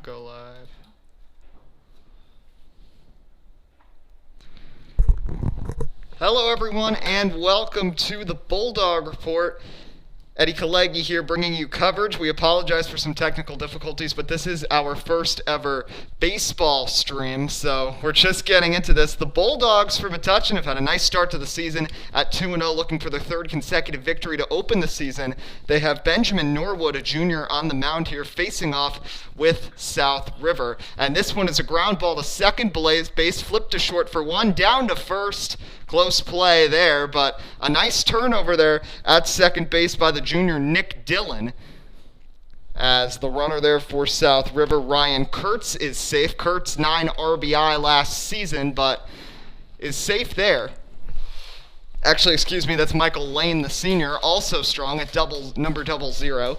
go live. Hello everyone and welcome to the Bulldog Report. Eddie Kalegi here bringing you coverage. We apologize for some technical difficulties, but this is our first ever baseball stream, so we're just getting into this. The Bulldogs for Metuchen have had a nice start to the season at 2-0, looking for their third consecutive victory to open the season. They have Benjamin Norwood, a junior, on the mound here, facing off with South River. And this one is a ground ball to second base, flipped to short for one, down to first. Close play there, but a nice turnover there at second base by the junior Nick Dillon. As the runner there for South River, Ryan Kurtz, is safe. Kurtz 9 RBI last season, but is safe there. Actually, excuse me, that's Michael Lane, the senior, also strong at number 00.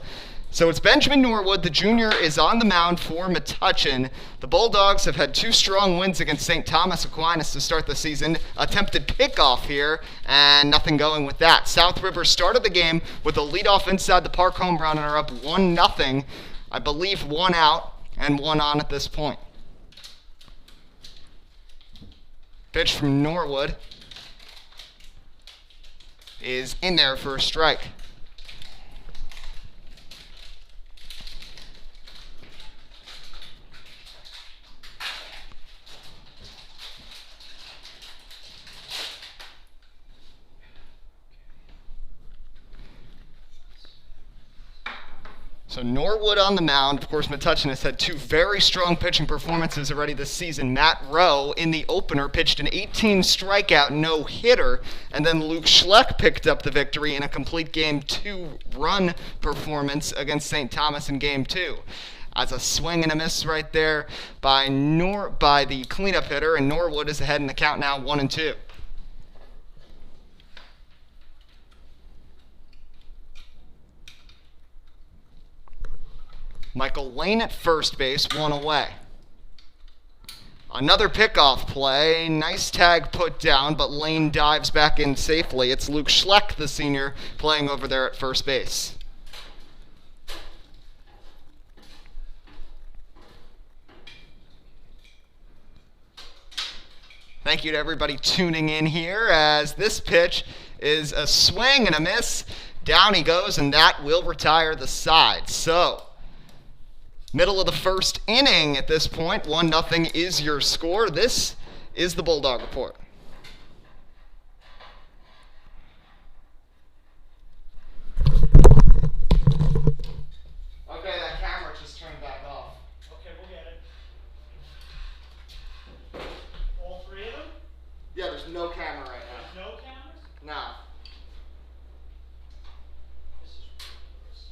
So it's Benjamin Norwood, the junior, is on the mound for Metuchen. The Bulldogs have had two strong wins against St. Thomas Aquinas to start the season. Attempted pickoff here, and nothing going with that. South River started the game with a leadoff inside the park home run and are up 1-0. I believe one out and one on at this point. Pitch from Norwood is in there for a strike. So Norwood on the mound. Of course, Metuchen has had two very strong pitching performances already this season. Matt Rowe in the opener pitched an 18 strikeout no-hitter, and then Luke Schleck picked up the victory in a complete Game 2 run performance against St. Thomas in Game 2. As a swing and a miss right there by the cleanup hitter, and Norwood is ahead in the count now 1-2. Michael Lane at first base, one away. Another pickoff play. Nice tag put down, but Lane dives back in safely. It's Luke Schleck, the senior, playing over there at first base. Thank you to everybody tuning in here, as this pitch is a swing and a miss. Down he goes, and that will retire the side. So, middle of the first inning at this point. 1-0 is your score. This is the Bulldog Report. Okay, that camera just turned back off. Okay, we'll get it. All three of them? Yeah, there's no camera right now. There's no cameras? No. This is ridiculous.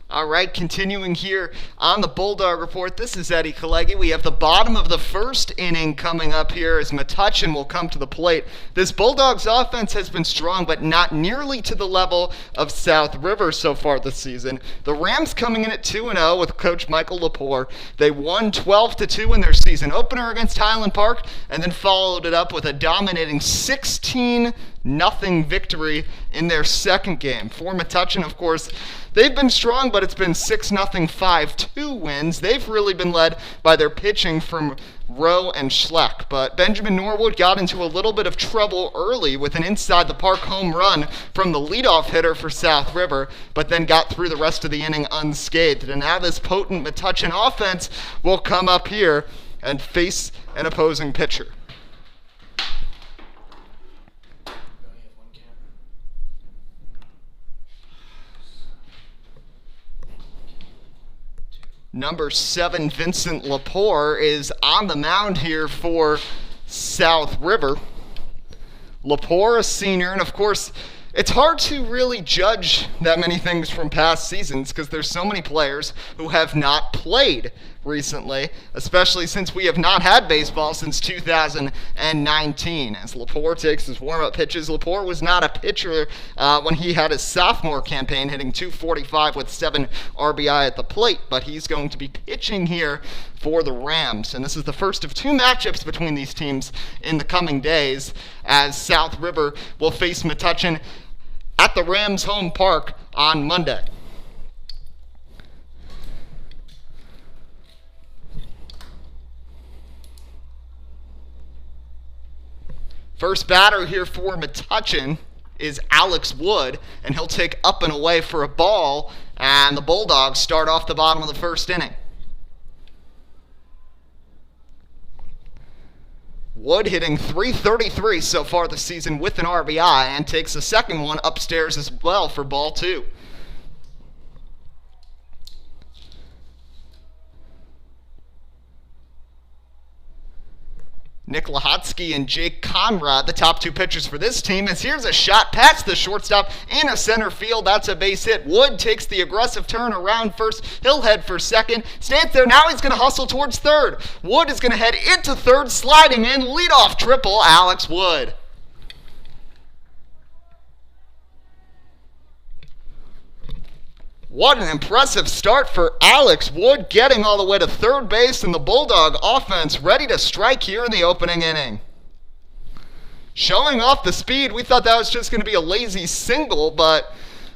All right, continuing here on the Bulldog Report, this is Eddie Kalegi. We have the bottom of the first inning coming up here as Metuchen will come to the plate. This Bulldogs offense has been strong, but not nearly to the level of South River so far this season. The Rams coming in at 2-0 with Coach Michael Lepore. They won 12-2 in their season opener against Highland Park, and then followed it up with a dominating 16-0 victory in their second game. For Metuchen, of course, they've been strong, but it's been 6-0, 5-2 wins. They've really been led by their pitching from Rowe and Schleck. But Benjamin Norwood got into a little bit of trouble early with an inside-the-park home run from the leadoff hitter for South River, but then got through the rest of the inning unscathed. And now this potent Metuchen offense will come up here and face an opposing pitcher. Number 7, Vincent Lepore, is on the mound here for South River. Lepore, a senior, and of course, it's hard to really judge that many things from past seasons because there's so many players who have not played recently, especially since we have not had baseball since 2019. As Lepore takes his warm-up pitches, Lepore was not a pitcher when he had his sophomore campaign, hitting .245 with 7 RBI at the plate, but he's going to be pitching here for the Rams. And this is the first of 2 matchups between these teams in the coming days, as South River will face Metuchen at the Rams' home park on Monday. First batter here for Metuchen is Alex Wood, and he'll take up and away for a ball, and the Bulldogs start off the bottom of the first inning. Wood hitting .333 so far this season with an RBI, and takes a second one upstairs as well for ball 2. Nick Lahotsky and Jake Conrad, the top 2 pitchers for this team, as here's a shot past the shortstop in a center field. That's a base hit. Wood takes the aggressive turn around first. He'll head for second. Stands there. Now he's going to hustle towards third. Wood is going to head into third, sliding in. Leadoff triple, Alex Wood. What an impressive start for Alex Wood, getting all the way to third base, and the Bulldog offense ready to strike here in the opening inning. Showing off the speed. We thought that was just going to be a lazy single, but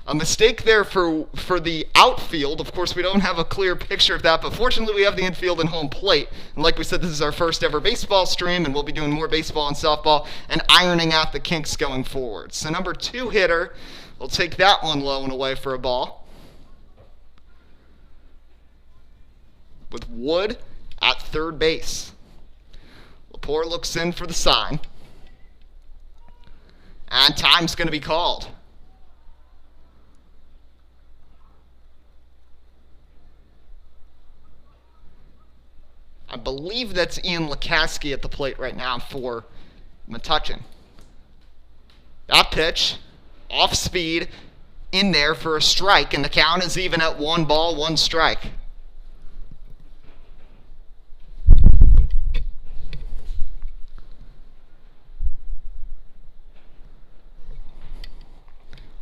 a mistake there for the outfield. Of course, we don't have a clear picture of that, but fortunately we have the infield and home plate. And like we said, this is our first ever baseball stream, and we'll be doing more baseball and softball and ironing out the kinks going forward. So number 2 hitter will take that one low and away for a ball, with Wood at third base. Lepore looks in for the sign. And time's going to be called. I believe that's Ian Lukaski at the plate right now for Metuchen. That pitch, off speed, in there for a strike, and the count is even at 1 ball, 1 strike.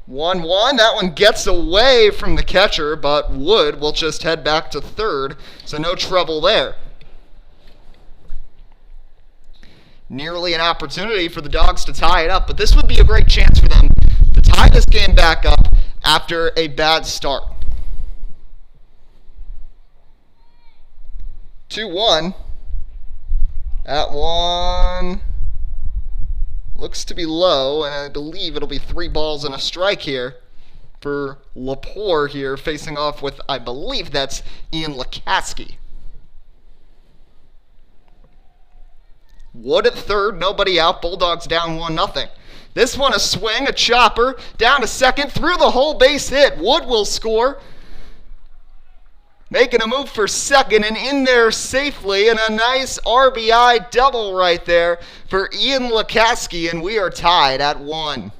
One. That one gets away from the catcher, but Wood will just head back to third, so no trouble there. Nearly an opportunity for the Dogs to tie it up, but this would be a great chance for them to tie this game back up after a bad start. 2-1. That one looks to be low, and I believe it'll be 3 balls and a strike here for Lepore here, facing off with, I believe that's Ian Lukaski. Wood at third, nobody out. Bulldogs down 1-0. This one a swing, a chopper, down to second, through the whole base hit. Wood will score, making a move for second and in there safely, and a nice RBI double right there for Ian Lukaski, and we are tied at 1.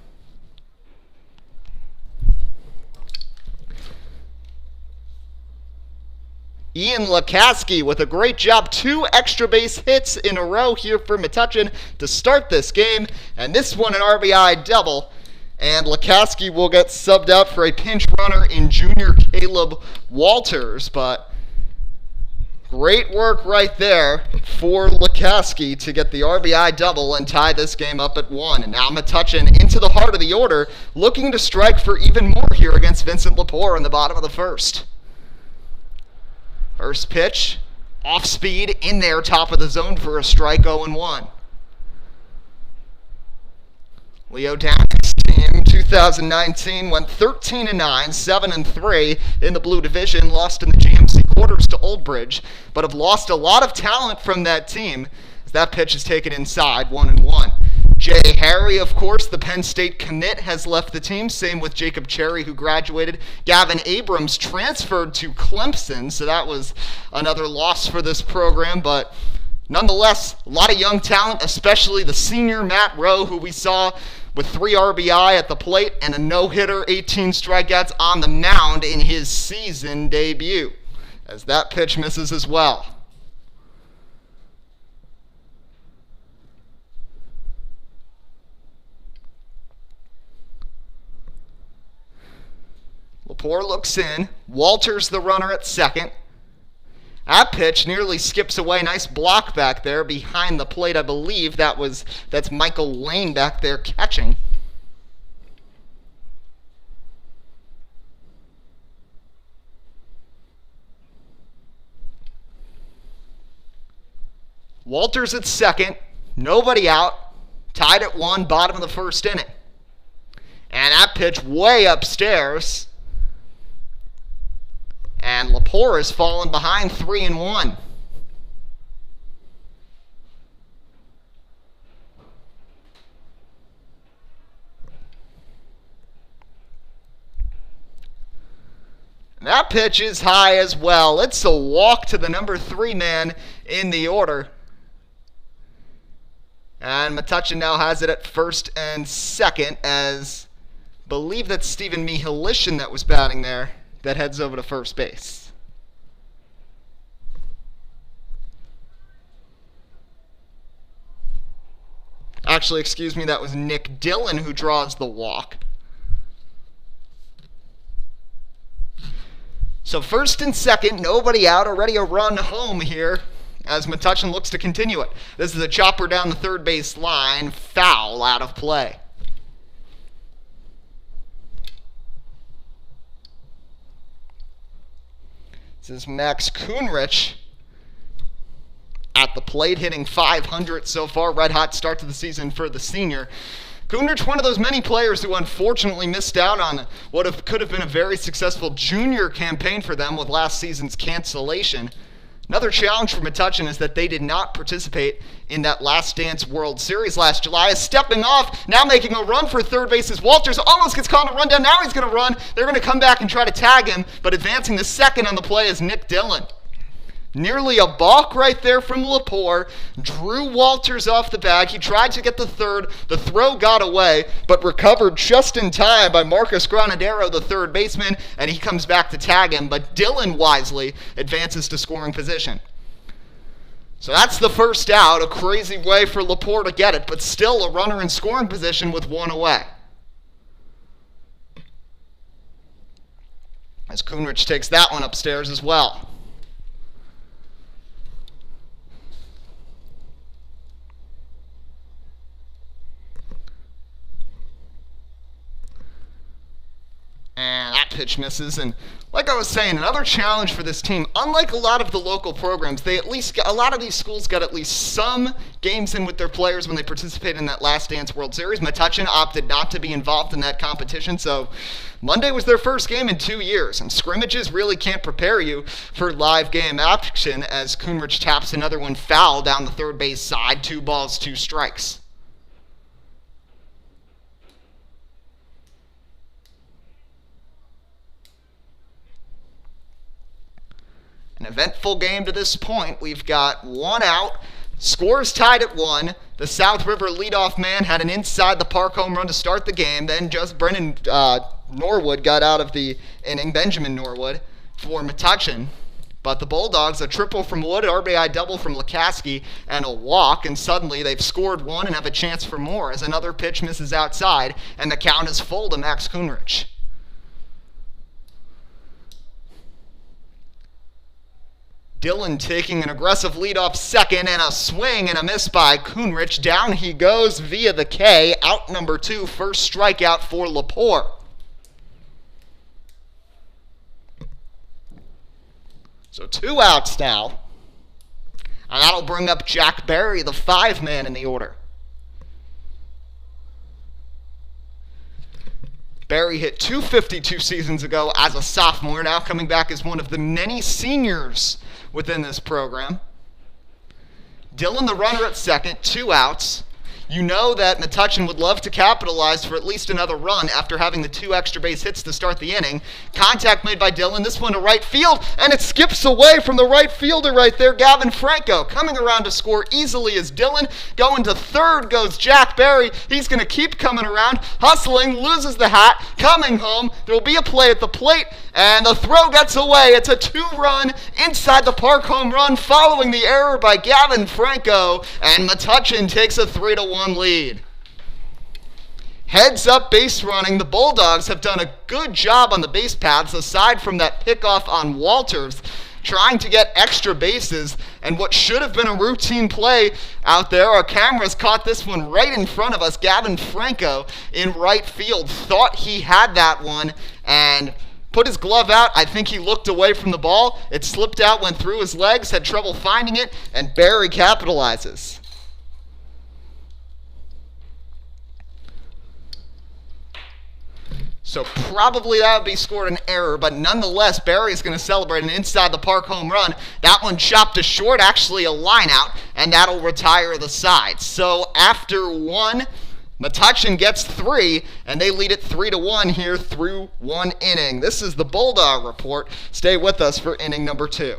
Ian Lukaski with a great job, 2 extra base hits in a row here for Metuchen to start this game, and this one an RBI double. And Lukaski will get subbed out for a pinch runner in junior Caleb Walters, but Great work right there for Lukaski to get the RBI double and tie this game up at 1. And now Metuchen into the heart of the order, looking to strike for even more here against Vincent Lepore in the bottom of the first. First pitch, off speed, in there, top of the zone for a strike, 0-1. Leo Downick's team, 2019, went 13-9, 7-3 in the Blue Division, lost in the GMC quarters to Old Bridge, but have lost a lot of talent from that team as that pitch is taken inside, 1-1. Jay Harry, of course, the Penn State commit, has left the team. Same with Jacob Cherry, who graduated. Gavin Abrams transferred to Clemson, so that was another loss for this program, but nonetheless, a lot of young talent, especially the senior Matt Rowe, who we saw with 3 RBI at the plate and a no-hitter, 18 strikeouts on the mound in his season debut, as that pitch misses as well. Lepore looks in. Walters the runner at second. That pitch nearly skips away. Nice block back there behind the plate. I believe that's Michael Lane back there catching. Walters at second. Nobody out. Tied at 1, bottom of the first inning. And that pitch way upstairs. And Lepore has fallen behind 3-1. That pitch is high as well. It's a walk to the number 3 man in the order. And Metuchen now has it at first and second, as I believe that's Stephen Mihelishin that was batting there, that heads over to first base. Actually, excuse me, that was Nick Dillon who draws the walk. So first and second, nobody out, already a run home here as Metuchen looks to continue it. This is a chopper down the third base line, foul out of play. This is Max Kuhnrich at the plate, hitting .500 so far. Red hot start to the season for the senior. Kuhnrich, one of those many players who unfortunately missed out on what could have been a very successful junior campaign for them with last season's cancellation. Another challenge for Metuchen is that they did not participate in that Last Dance World Series last July. Is stepping off, now making a run for third base as Walters almost gets caught on a rundown. Now he's going to run. They're going to come back and try to tag him, but advancing the second on the play is Nick Dillon. Nearly a balk right there from Lepore. Drew Walters off the bag. He tried to get the third. The throw got away, but recovered just in time by Marcus Granidaro, the third baseman, and he comes back to tag him, but Dillon wisely advances to scoring position. So that's the first out. A crazy way for Lepore to get it, but still a runner in scoring position with 1 away. As Kuhnrich takes that one upstairs as well. And that pitch misses. And like I was saying, another challenge for this team. Unlike a lot of the local programs, a lot of these schools got at least some games in with their players when they participated in that Last Dance World Series. Metuchen opted not to be involved in that competition, so Monday was their first game in 2 years, and scrimmages really can't prepare you for live game action as Kuhnrich taps another one foul down the third base side. 2 balls, 2 strikes. An eventful game to this point. We've got 1 out. Scores tied at 1. The South River leadoff man had an inside the park home run to start the game. Then just Brennan Norwood got out of the inning, Benjamin Norwood, for Metuchen. But the Bulldogs, a triple from Wood, RBI double from Lukaski, and a walk, and suddenly they've scored 1 and have a chance for more as another pitch misses outside, and the count is full to Max Kuhnrich. Dillon taking an aggressive lead off second, and a swing and a miss by Kuhnrich. Down he goes via the K. Out number 2, first strikeout for Lepore. So 2 outs now. And that'll bring up Jack Barry, the 5-man in the order. Barry hit .250 2 seasons ago as a sophomore, now coming back as one of the many seniors within this program. Dillon the runner at second, 2 outs. You know that Metuchen would love to capitalize for at least another run after having the 2 extra base hits to start the inning. Contact made by Dillon, this one to right field, and it skips away from the right fielder right there, Gavin Franco. Coming around to score easily is Dillon. Going to third goes Jack Barry. He's going to keep coming around, hustling, loses the hat, coming home. There will be a play at the plate, and the throw gets away. It's a 2-run inside the park home run following the error by Gavin Franco, and Metuchen takes a 3-1 lead. Heads up base running. The Bulldogs have done a good job on the base paths aside from that pickoff on Walters, trying to get extra bases, and what should have been a routine play out there, our cameras caught this one right in front of us. Gavin Franco in right field thought he had that one and put his glove out. I think he looked away from the ball. It slipped out, went through his legs, had trouble finding it, and Barry capitalizes. So probably that would be scored an error, but nonetheless, Barry is going to celebrate an inside the park home run. That one chopped to short, actually a line out, and that'll retire the side. So after 1, Metuchen gets 3, and they lead it 3-1 here through 1 inning. This is the Bulldog Report. Stay with us for inning number 2.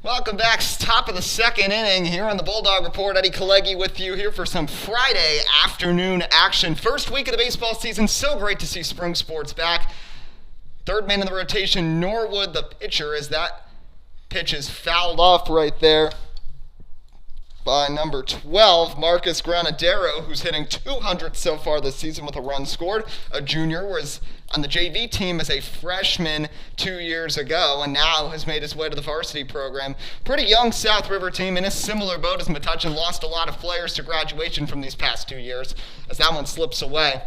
Welcome back. Top of the second inning here on the Bulldog Report. Eddie Kalegi with you here for some Friday afternoon action. First week of the baseball season. So great to see spring sports back. Third man in the rotation, Norwood, the pitcher, as that pitch is fouled off right there by number 12, Marcus Granidaro, who's hitting 200 so far this season with a run scored. A junior, was on the JV team as a freshman 2 years ago, and now has made his way to the varsity program. Pretty young South River team in a similar boat as Metuchen, lost a lot of players to graduation from these past 2 years, as that one slips away.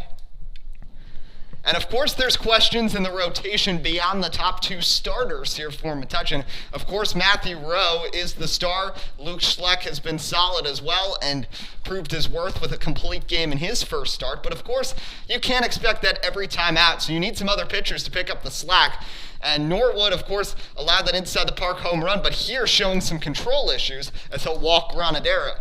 And of course, there's questions in the rotation beyond the top two starters here for Metuchen. Of course, Matthew Rowe is the star. Luke Schleck has been solid as well and proved his worth with a complete game in his first start. But of course, you can't expect that every time out, so you need some other pitchers to pick up the slack. And Norwood, of course, allowed that inside the park home run, but here showing some control issues as he'll walk Granidaro.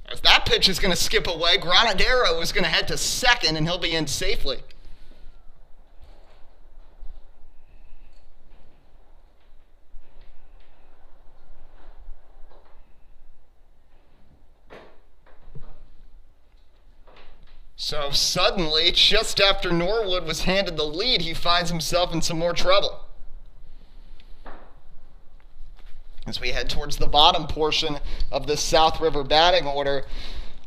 As that pitch is going to skip away, Granidaro is going to head to second, and he'll be in safely. So suddenly, just after Norwood was handed the lead, he finds himself in some more trouble. As we head towards the bottom portion of the South River batting order,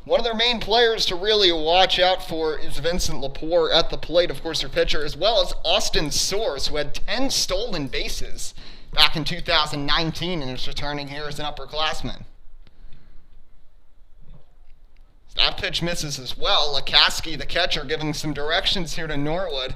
one of their main players to really watch out for is Vincent Lepore at the plate, of course, their pitcher, as well as Austin Soares, who had 10 stolen bases back in 2019 and is returning here as an upperclassman. That pitch misses as well. Lakaski, the catcher, giving some directions here to Norwood,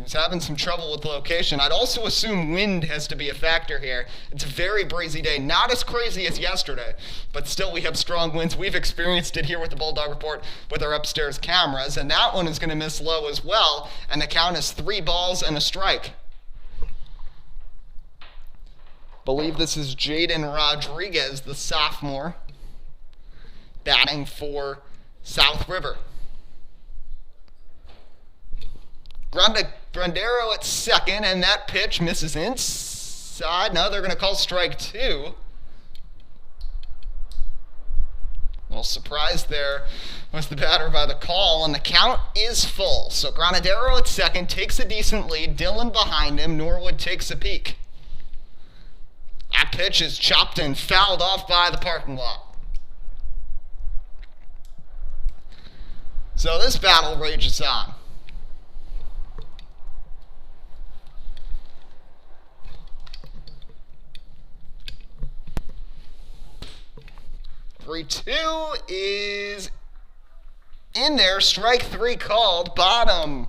who's having some trouble with location. I'd also assume wind has to be a factor here. It's a very breezy day, not as crazy as yesterday, but still we have strong winds. We've experienced it here with the Bulldog Report with our upstairs cameras, and that one is going to miss low as well, and the count is 3 balls and a strike. Believe this is Jaden Rodriguez, the sophomore, batting for South River. Granidaro at second, and that pitch misses inside. No, they're going to call strike 2. A little surprised there was the batter by the call, and the count is full. So Granidaro at second takes a decent lead. Dillon behind him. Norwood takes a peek. That pitch is chopped and fouled off by the parking lot. So this battle rages on. Three, 2 is in there. Strike 3 called. Bottom.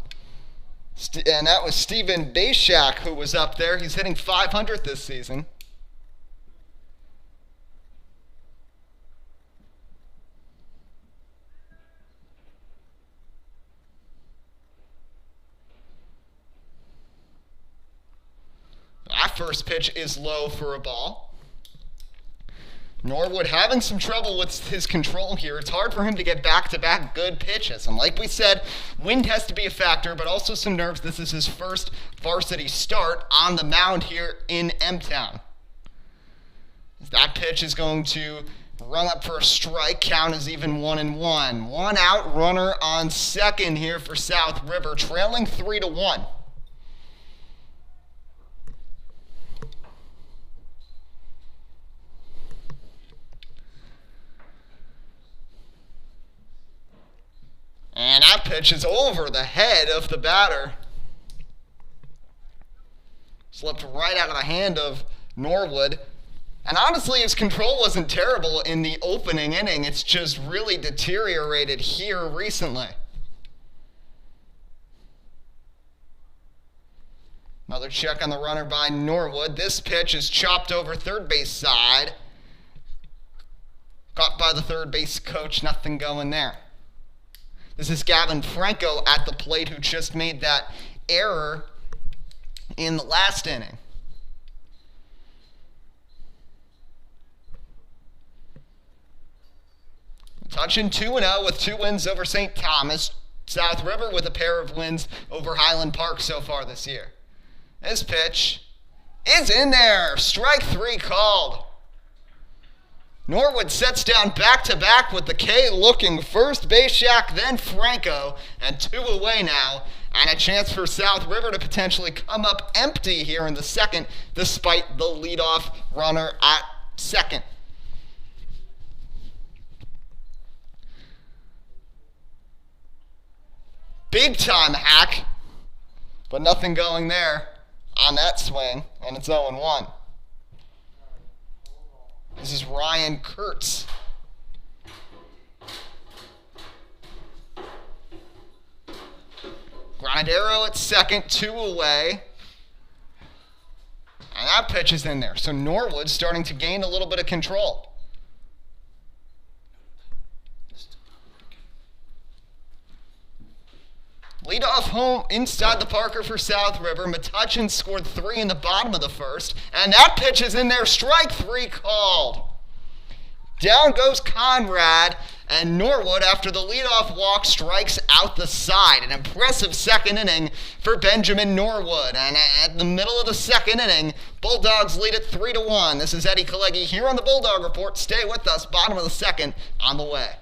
And that was Steven Bashak who was up there. He's hitting .500 this season. That first pitch is low for a ball. Norwood having some trouble with his control here. It's hard for him to get back-to-back good pitches. And like we said, wind has to be a factor, but also some nerves. This is his first varsity start on the mound here in M-Town. That pitch is going to run up for a strike. Count is even 1-1. 1 out, runner on second here for South River, trailing 3-1. And that pitch is over the head of the batter. Slipped right out of the hand of Norwood. And honestly, his control wasn't terrible in the opening inning. It's just really deteriorated here recently. Another check on the runner by Norwood. This pitch is chopped over third base side. Caught by the third base coach. Nothing going there. This is Gavin Franco at the plate, who just made that error in the last inning. Metuchen 2-0 with 2 wins over St. Thomas. South River with a pair of wins over Highland Park so far this year. This pitch is in there. Strike 3 called. Norwood sets down back-to-back with the K looking first base shack, then Franco, and 2 away now, and a chance for South River to potentially come up empty here in the second, despite the leadoff runner at second. Big-time hack, but nothing going there on that swing, and it's 0-1. This is Ryan Kurtz. Granidaro at second, 2 away. And that pitch is in there. So Norwood's starting to gain a little bit of control. Leadoff home inside the Parker for South River. Metuchen scored 3 in the bottom of the first. And that pitch is in there. Strike 3 called. Down goes Conrad. And Norwood, after the leadoff walk, strikes out the side. An impressive second inning for Benjamin Norwood. And at the middle of the second inning, Bulldogs lead it 3-1. This is Eddie Kalegi here on the Bulldog Report. Stay with us. Bottom of the second on the way.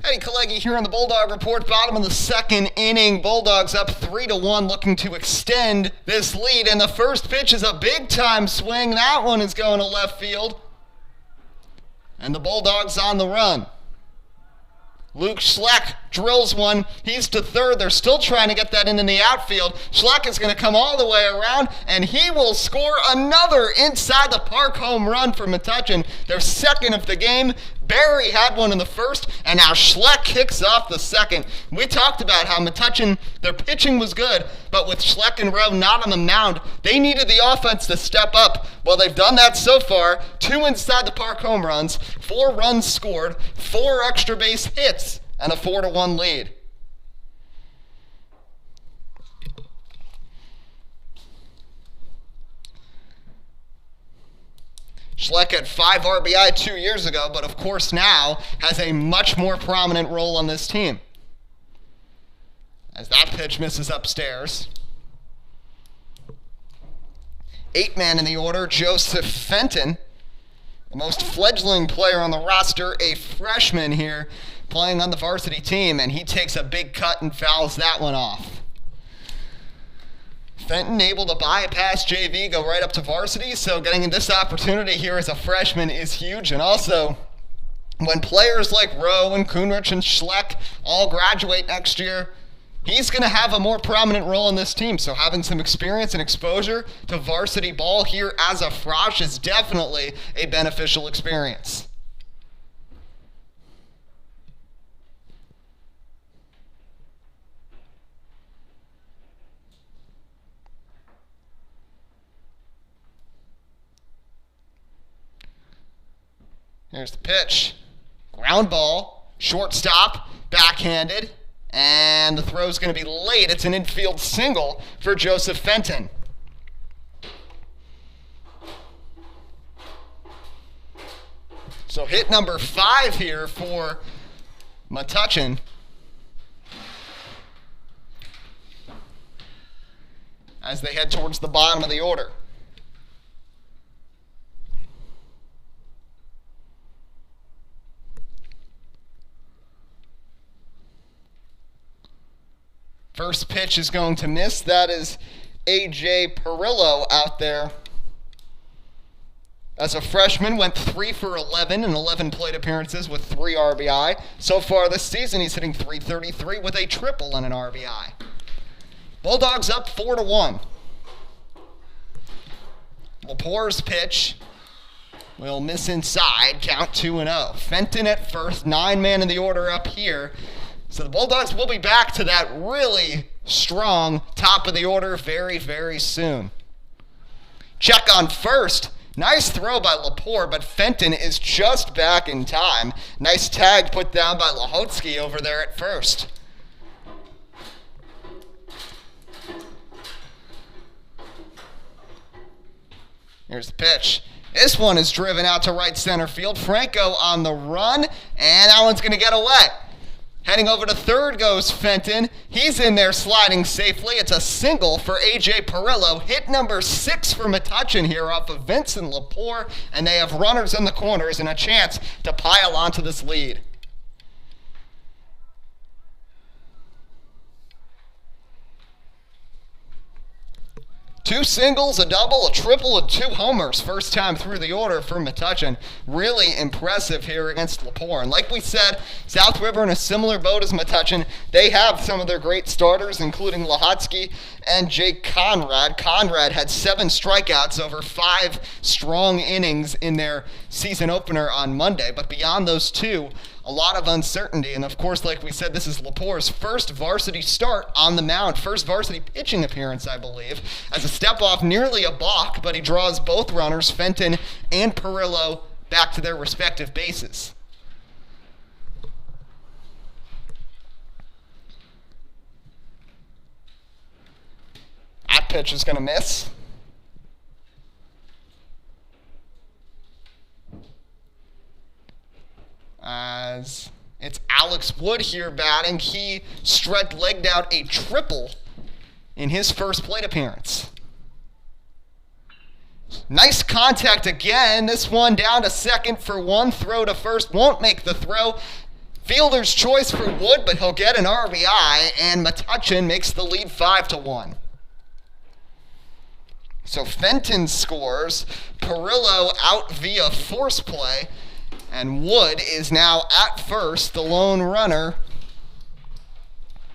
Eddie Kalegi here on the Bulldog Report. Bottom of the second inning. Bulldogs up 3-1, looking to extend this lead. And the first pitch is a big-time swing. That one is going to left field. And the Bulldogs on the run. Luke Schleck drills one. He's to third. They're still trying to get that into the outfield. Schleck is going to come all the way around, and he will score another inside the park home run for Metuchen. Their second of the game. Barry had one in the first, and now Schleck kicks off the second. We talked about how Metuchen, their pitching was good, but with Schleck and Rowe not on the mound, they needed the offense to step up. Well, they've done that so far. 2 inside the park home runs, 4 runs scored, 4 extra base hits, and a 4-1 lead. Schleck had 5 RBI 2 years ago, but of course now has a much more prominent role on this team. As that pitch misses upstairs. 8-man in the order, Joseph Fenton, the most fledgling player on the roster, a freshman here playing on the varsity team, and he takes a big cut and fouls that one off. Fenton able to bypass JV, go right up to varsity, so getting this opportunity here as a freshman is huge. And also, when players like Rowe and Kuhnrich and Schleck all graduate next year, he's going to have a more prominent role in this team. So having some experience and exposure to varsity ball here as a Frosh is definitely a beneficial experience. Here's the pitch. Ground ball, shortstop, backhanded, and the throw's going to be late. It's an infield single for Joseph Fenton. So hit number 5 here for Metuchen. As they head towards the bottom of the order. First pitch is going to miss. That is A.J. Pirillo out there. As a freshman, went 3 for 11 in 11 plate appearances with 3 RBI. So far this season, he's hitting .333 with a triple and an RBI. Bulldogs up 4-1. Lepore's pitch will miss inside, count 2-0. Fenton at first, 9-man in the order up here. So the Bulldogs will be back to that really strong top of the order very, very soon. Check on first. Nice throw by Lepore, but Fenton is just back in time. Nice tag put down by Lahotsky over there at first. Here's the pitch. This one is driven out to right center field. Franco on the run, and that one's going to get away. Heading over to third goes Fenton. He's in there sliding safely. It's a single for A.J. Pirillo. Hit number 6 for Metuchen here off of Vincent Lepore, and they have runners in the corners and a chance to pile onto this lead. Two singles, a double, a triple, and 2 homers. First time through the order for Metuchen. Really impressive here against Lepore. And like we said, South River in a similar boat as Metuchen. They have some of their great starters, including Lahotsky and Jake Conrad. Conrad had 7 strikeouts over 5 strong innings in their season opener on Monday. But beyond those 2, a lot of uncertainty, and of course, like we said, this is Lepore's first varsity start on the mound, first varsity pitching appearance, I believe, as a step-off, nearly a balk, but he draws both runners, Fenton and Pirillo, back to their respective bases. That pitch is going to miss. As it's Alex Wood here batting. He legged out a triple in his first plate appearance. Nice contact again. This one down to second for 1. Throw to first. Won't make the throw. Fielder's choice for Wood, but he'll get an RBI, and Metuchen makes the lead 5-1. So Fenton scores. Pirillo out via force play. And Wood is now at first, the lone runner,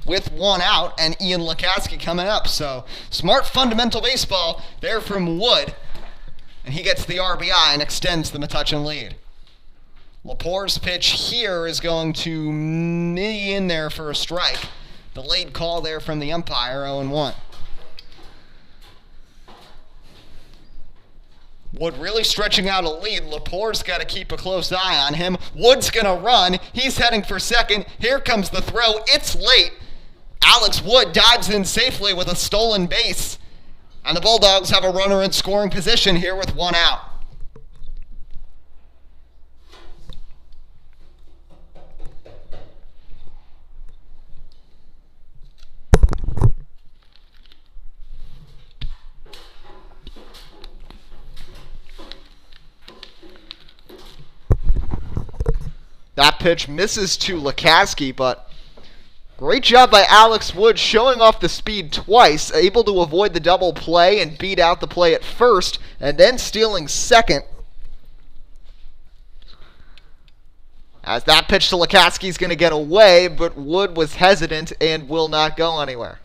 with 1 out, and Ian Lukaski coming up. So smart fundamental baseball there from Wood. And he gets the RBI and extends the Metuchen lead. Lepore's pitch here is going to be in there for a strike. The late call there from the umpire, 0-1. Wood really stretching out a lead. Lepore's got to keep a close eye on him. Wood's going to run. He's heading for second. Here comes the throw. It's late. Alex Wood dives in safely with a stolen base. And the Bulldogs have a runner in scoring position here with 1 out. That pitch misses to Lukaski, but great job by Alex Wood showing off the speed twice, able to avoid the double play and beat out the play at first, and then stealing second. As that pitch to Lukaski is going to get away, but Wood was hesitant and will not go anywhere.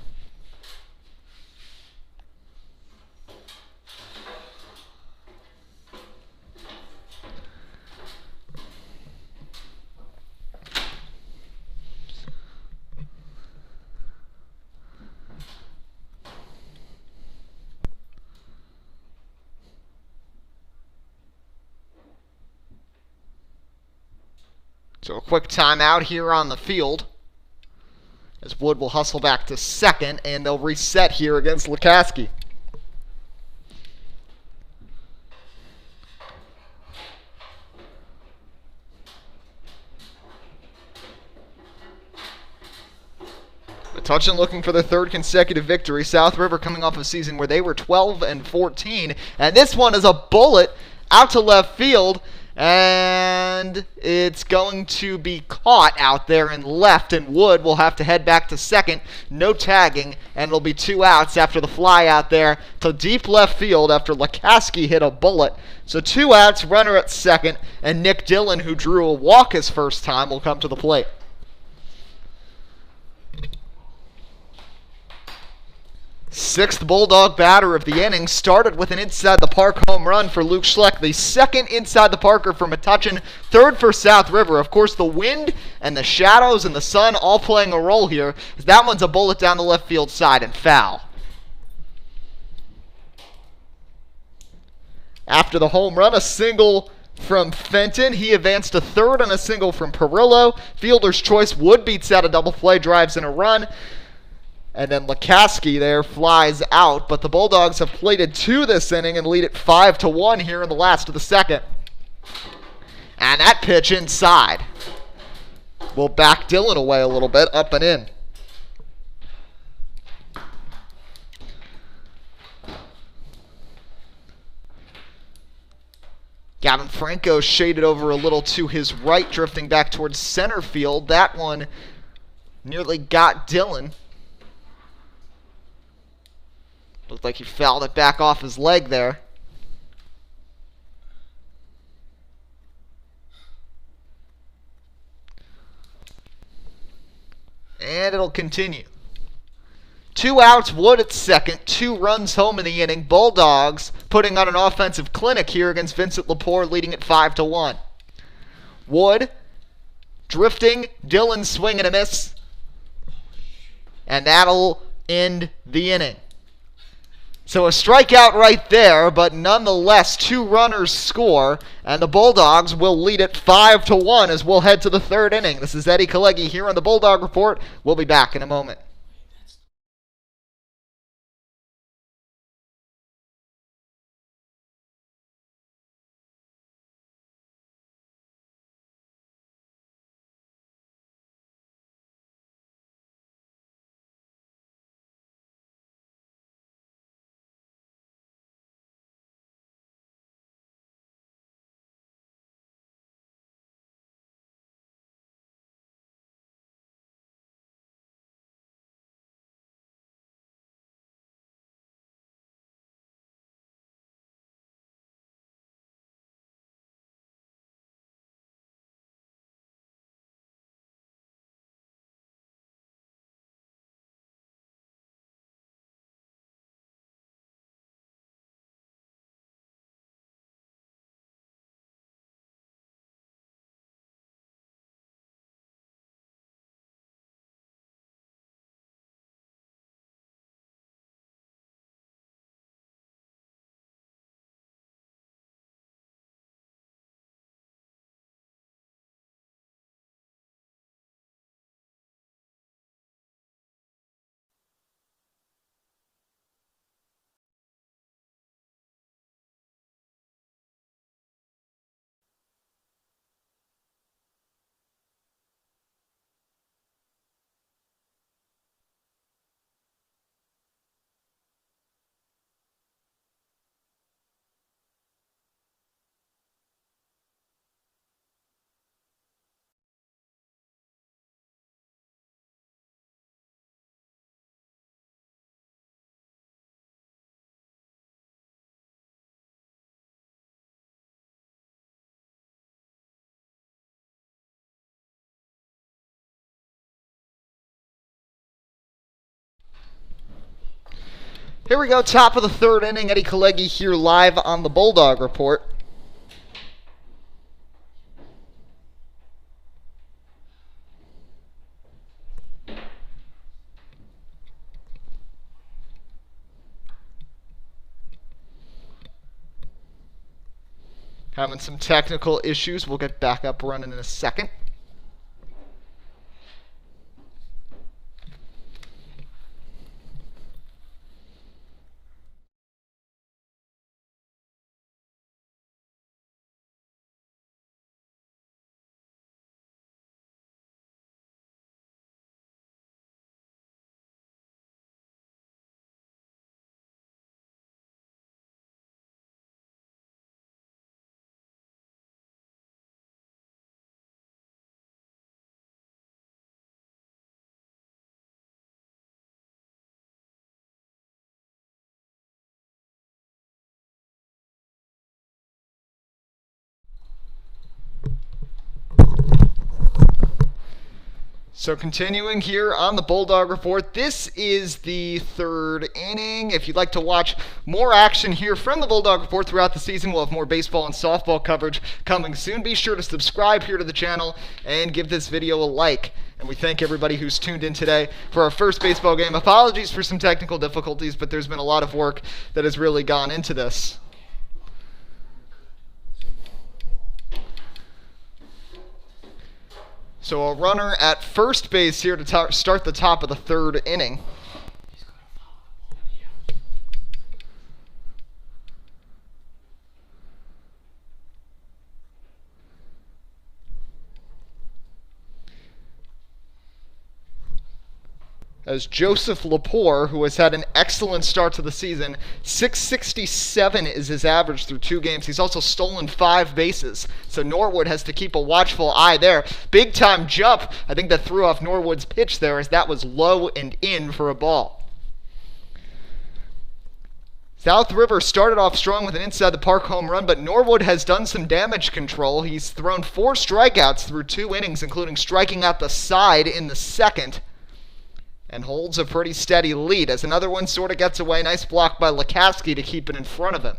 So a quick timeout here on the field, as Wood will hustle back to second, and they'll reset here against Lukaski. Metuchen looking for their third consecutive victory. South River coming off a season where they were 12-14, and this one is a bullet out to left field, and it's going to be caught out there in left, and Wood will have to head back to second. No tagging, and it'll be 2 outs after the fly out there to deep left field after Lukaski hit a bullet. So 2 outs, runner at second, and Nick Dillon, who drew a walk his first time, will come to the plate. Sixth Bulldog batter of the inning started with an inside-the-park home run for Luke Schleck. The second inside-the-parker for Metuchen, third for South River. Of course, the wind and the shadows and the sun all playing a role here, as that one's a bullet down the left field side and foul. After the home run, a single from Fenton. He advanced to third on a single from Pirillo. Fielder's choice. Wood beats out a double play, drives in a run. And then Lukaski there flies out, but the Bulldogs have plated 2 this inning and lead it 5-1 here in the last of the second. And that pitch inside will back Dillon away a little bit, up and in. Gavin Franco shaded over a little to his right, drifting back towards center field. That one nearly got Dillon. Looked like he fouled it back off his leg there. And it'll continue. 2 outs, Wood at second, 2 runs home in the inning. Bulldogs putting on an offensive clinic here against Vincent Lepore, leading it 5-1. Wood drifting, Dillon swing and a miss. And that'll end the inning. So a strikeout right there, but nonetheless 2 runners score, and the Bulldogs will lead it 5-1 as we'll head to the third inning. This is Eddie Kalegi here on the Bulldog Report. We'll be back in a moment. Here we go, top of the third inning. Eddie Kalegi here live on the Bulldog Report. Having some technical issues. We'll get back up running in a second. So continuing here on the Bulldog Report, this is the third inning. If you'd like to watch more action here from the Bulldog Report throughout the season, we'll have more baseball and softball coverage coming soon. Be sure to subscribe here to the channel and give this video a like. And we thank everybody who's tuned in today for our first baseball game. Apologies for some technical difficulties, but there's been a lot of work that has really gone into this. So a runner at first base here to start the top of the third inning. As Joseph Lepore, who has had an excellent start to the season, 667 is his average through 2 games. He's also stolen 5 bases, so Norwood has to keep a watchful eye there. Big time jump. I think that threw off Norwood's pitch there, as that was low and in for a ball. South River started off strong with an inside the park home run, but Norwood has done some damage control. He's thrown 4 strikeouts through 2 innings, including striking out the side in the second, and holds a pretty steady lead as another one sort of gets away. Nice block by Lukowski to keep it in front of him.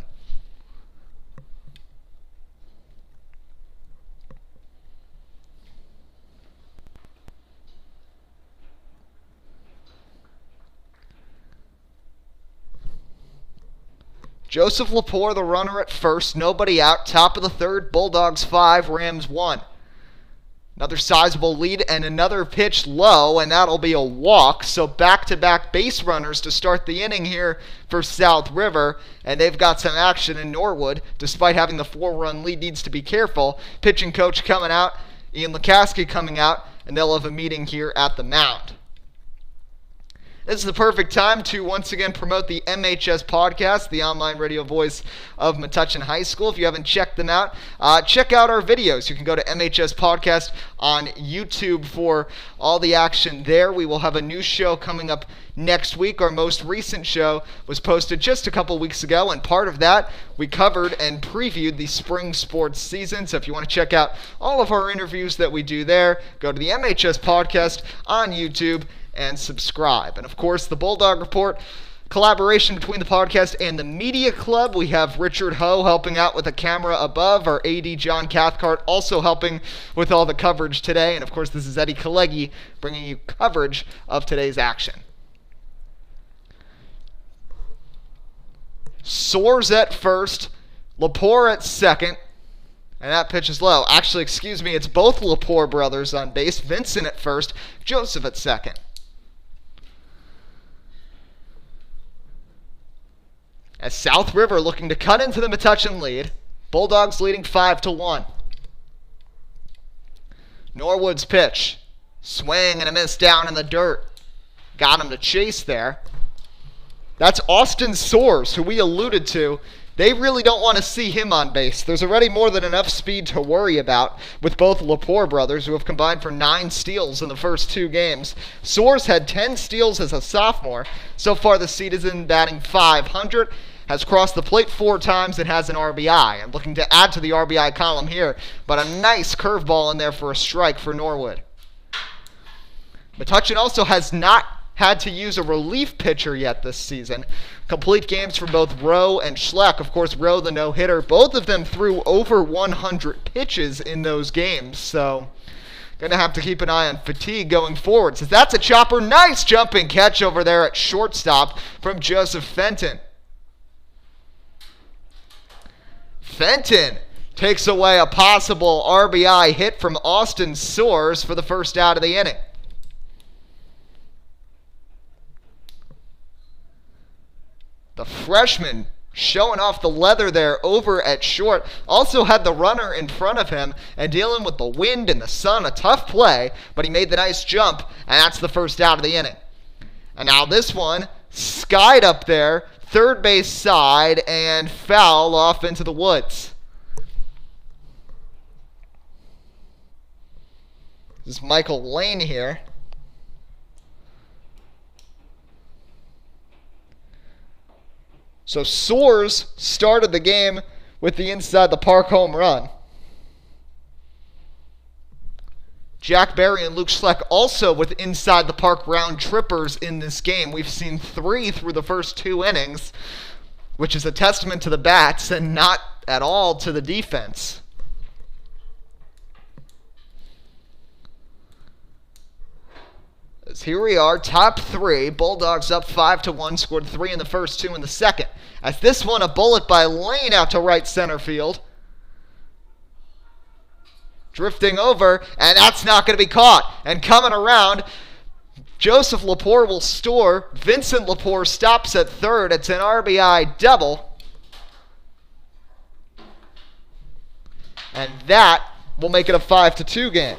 Joseph Lepore, the runner at first. Nobody out. Top of the third. Bulldogs 5, Rams 1. Another sizable lead and another pitch low, and that'll be a walk. So back-to-back base runners to start the inning here for South River, and they've got some action in Norwood. Despite having the 4-run lead, needs to be careful. Pitching coach coming out, Ian Lukowski coming out, and they'll have a meeting here at the mound. This is the perfect time to once again promote the MHS podcast, the online radio voice of Metuchen High School. If you haven't checked them out, check out our videos. You can go to MHS Podcast on YouTube for all the action there. We will have a new show coming up next week. Our most recent show was posted just a couple weeks ago, and part of that, we covered and previewed the spring sports season. So if you want to check out all of our interviews that we do there, go to the MHS Podcast on YouTube and subscribe. And of course, the Bulldog Report, collaboration between the podcast and the media club. We have Richard Ho helping out with the camera above. Our AD John Cathcart also helping with all the coverage today. And of course, this is Eddie Kaleggi bringing you coverage of today's action. Soares at first, Lepore at second, and that pitch is low. Actually, excuse me, it's both Lepore brothers on base. Vincent at first, Joseph at second. As South River looking to cut into the Metuchen lead. Bulldogs leading 5-1. Norwood's pitch. Swing and a miss down in the dirt. Got him to chase there. That's Austin Soares, who we alluded to. They really don't want to see him on base. There's already more than enough speed to worry about with both Lepore brothers, who have combined for 9 steals in the first 2 games. Soares had 10 steals as a sophomore. So far this season, batting .500, has crossed the plate 4 times and has an RBI. And looking to add to the RBI column here, but a nice curveball in there for a strike for Norwood. Metuchen also has not had to use a relief pitcher yet this season. Complete games for both Rowe and Schleck. Of course, Rowe, the no-hitter. Both of them threw over 100 pitches in those games. So, going to have to keep an eye on fatigue going forward. So that's a chopper. Nice jumping catch over there at shortstop from Joseph Fenton. Fenton takes away a possible RBI hit from Austin Soares for the first out of the inning. The freshman showing off the leather there over at short. Also had the runner in front of him and dealing with the wind and the sun. A tough play, but he made the nice jump, and that's the first out of the inning. And now this one skied up there, third base side, and foul off into the woods. This is Michael Lane here. So Soares started the game with the inside the park home run. Jack Barry and Luke Schleck also with inside the park round trippers in this game. We've seen 3 through the first 2 innings, which is a testament to the bats and not at all to the defense. As here we are, top 3. Bulldogs up 5-1, scored 3 in the first, 2 in the second. As this one, a bullet by Lane out to right center field. Drifting over, and that's not going to be caught. And coming around, Joseph Lepore will store. Vincent Lepore stops at third. It's an RBI double. And that will make it a 5-2 game.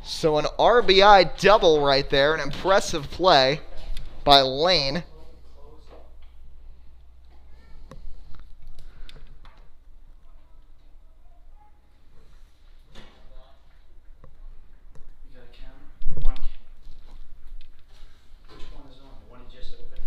So an RBI double right there, an impressive play by Lane. You got a camera? One. Which one is on? The one you just opened?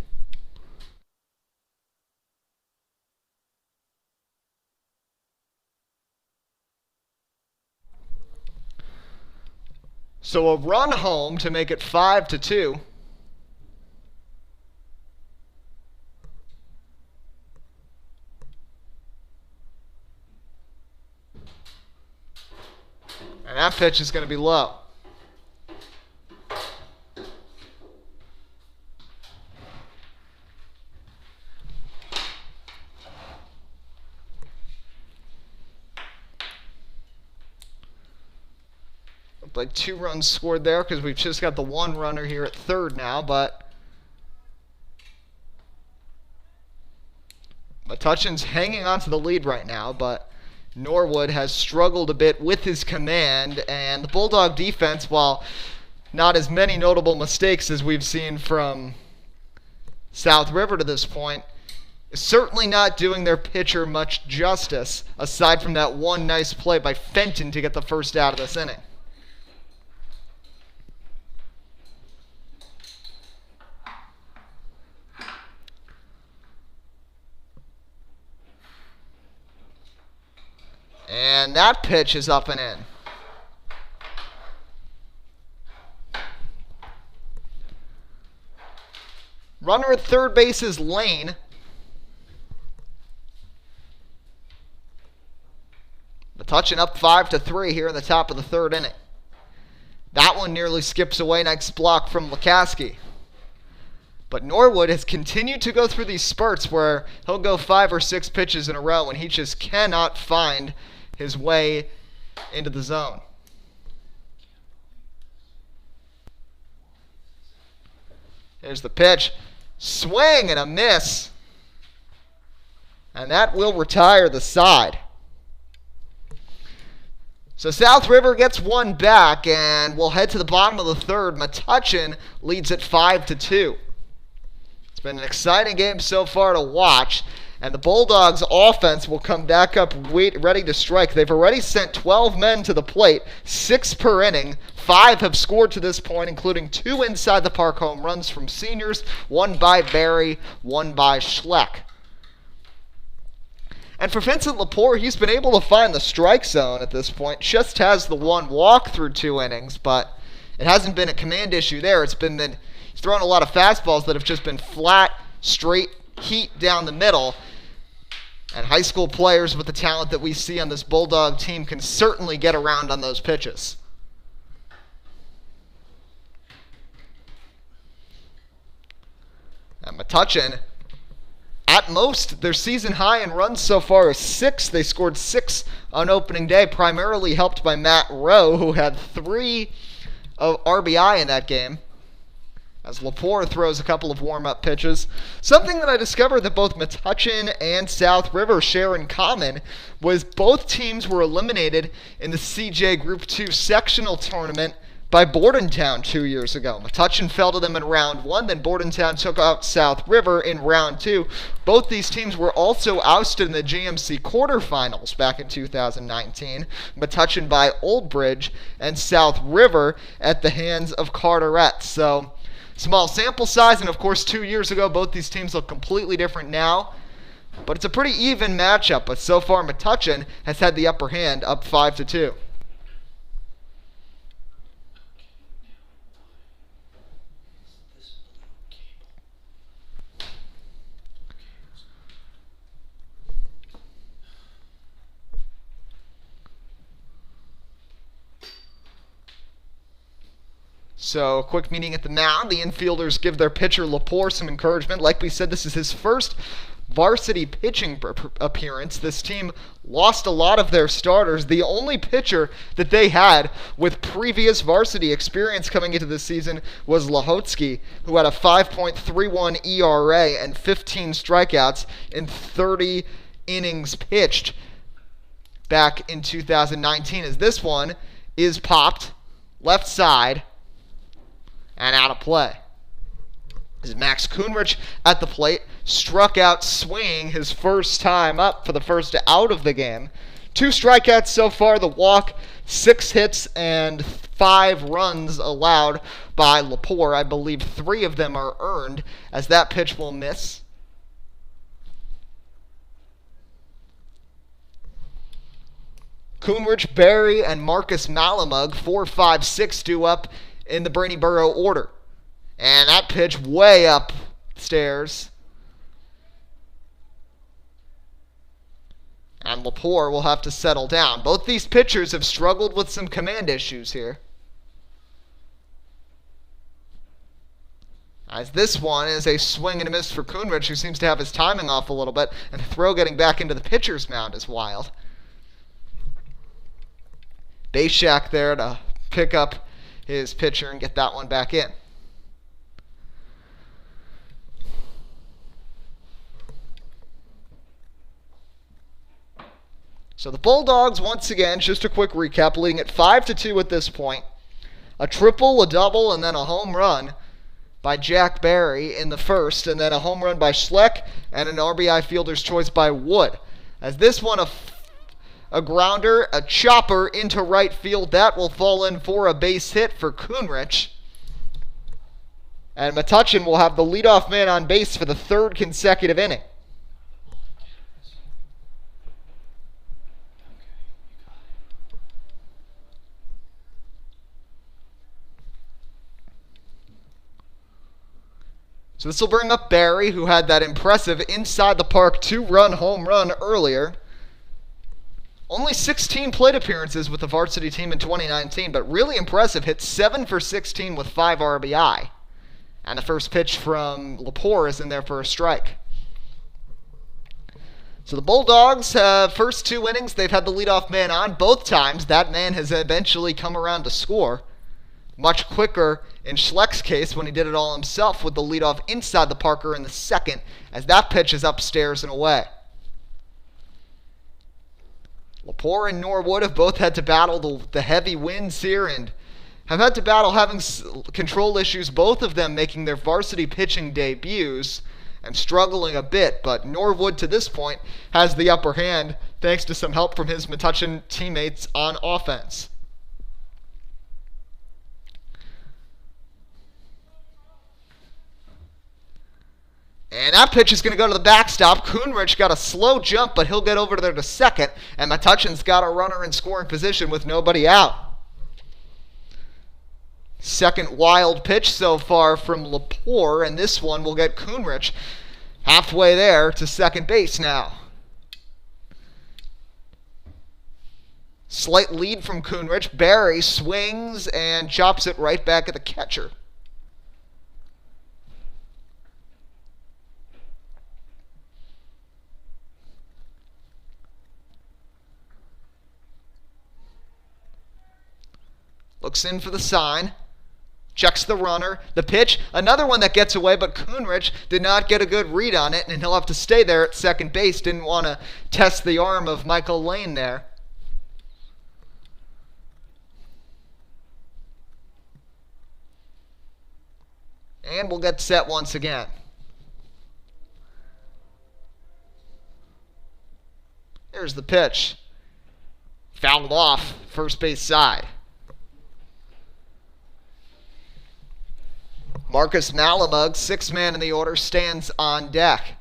So a run home to make it 5-2. And that pitch is going to be low. Like 2 runs scored there because we've just got the 1 runner here at third now, but Metuchen's hanging on to the lead right now, but Norwood has struggled a bit with his command, and the Bulldog defense, while not as many notable mistakes as we've seen from South River to this point, is certainly not doing their pitcher much justice, aside from that one nice play by Fenton to get the first out of this inning. And that pitch is up and in. Runner at third base is Lane. Metuchen up 5-3 here in the top of the third inning. That one nearly skips away. Nice block from Lukaski. But Norwood has continued to go through these spurts where he'll go 5 or 6 pitches in a row and he just cannot find his way into the zone. Here's the pitch. Swing and a miss. And that will retire the side. So South River gets 1 back, and we'll head to the bottom of the third. Metuchen leads at 5-2. It's been an exciting game so far to watch, and the Bulldogs' offense will come back up ready to strike. They've already sent 12 men to the plate, 6 per inning. 5 have scored to this point, including 2 inside the park home runs from seniors, 1 by Barry, 1 by Schleck. And for Vincent Lepore, he's been able to find the strike zone at this point. Just has the 1 walk through 2 innings, but it hasn't been a command issue there. It's been that he's thrown a lot of fastballs that have just been flat, straight heat down the middle. And high school players with the talent that we see on this Bulldog team can certainly get around on those pitches. And Metuchen, at most, their season high in runs so far is 6. They scored 6 on opening day, primarily helped by Matt Rowe, who had 3 of RBI in that game, as Lepore throws a couple of warm-up pitches. Something that I discovered that both Metuchen and South River share in common was both teams were eliminated in the CJ Group 2 sectional tournament by Bordentown 2 years ago. Metuchen fell to them in round 1, then Bordentown took out South River in round 2. Both these teams were also ousted in the GMC quarterfinals back in 2019. Metuchen by Old Bridge and South River at the hands of Carteret. So, small sample size, and of course 2 years ago both these teams look completely different now. But it's a pretty even matchup, but so far Metuchen has had the upper hand, up 5-2. So, quick meeting at the mound. The infielders give their pitcher Lepore some encouragement. Like we said, this is his first varsity pitching appearance. This team lost a lot of their starters. The only pitcher that they had with previous varsity experience coming into the season was Lahotsky, who had a 5.31 ERA and 15 strikeouts in 30 innings pitched back in 2019. As this one is popped left side and out of play. As Max Kuhnrich at the plate, struck out swinging his first time up for the first out of the game. 2 strikeouts so far, the walk, 6 hits, and 5 runs allowed by Lepore. I believe 3 of them are earned, as that pitch will miss. Kuhnrich, Barry, and Marcus Malamug, 4, 5, 6 due up in the Granidaro order. And that pitch way upstairs. And Lepore will have to settle down. Both these pitchers have struggled with some command issues here. As this one is a swing and a miss for Kuhnrich, who seems to have his timing off a little bit. And the throw getting back into the pitcher's mound is wild. Bayshak there to pick up his pitcher and get that one back in. So the Bulldogs, once again, just a quick recap, leading at 5-2 at this point. A triple, a double, and then a home run by Jack Barry in the first, and then a home run by Schleck, and an RBI fielder's choice by Wood. As this one, a grounder, a chopper into right field. That will fall in for a base hit for Kuhnrich. And Metuchen will have the leadoff man on base for the 3rd consecutive inning. So this will bring up Barry, who had that impressive inside the park 2-run home run earlier. Only 16 plate appearances with the varsity team in 2019, but really impressive. Hit 7 for 16 with 5 RBI. And the first pitch from Lepore is in there for a strike. So the Bulldogs, first 2 innings, they've had the leadoff man on. Both times, that man has eventually come around to score. Much quicker in Schleck's case when he did it all himself with the leadoff inside the Parker in the second, as that pitch is upstairs and away. Lepore and Norwood have both had to battle the heavy winds here and have had to battle having control issues, both of them making their varsity pitching debuts and struggling a bit, but Norwood to this point has the upper hand thanks to some help from his Metuchen teammates on offense. And that pitch is going to go to the backstop. Kuhnrich got a slow jump, but he'll get over there to second. And Metuchen's got a runner in scoring position with nobody out. Second wild pitch so far from Lepore, and this one will get Kuhnrich halfway there to second base now. Slight lead from Kuhnrich. Barry swings and chops it right back at the catcher. Looks in for the sign. Checks the runner. The pitch, another one that gets away, but Kuhnrich did not get a good read on it, and he'll have to stay there at second base. Didn't want to test the arm of Michael Lane there. And we'll get set once again. Here's the pitch. Fouled off, first base side. Marcus Malamug, sixth man in the order, stands on deck.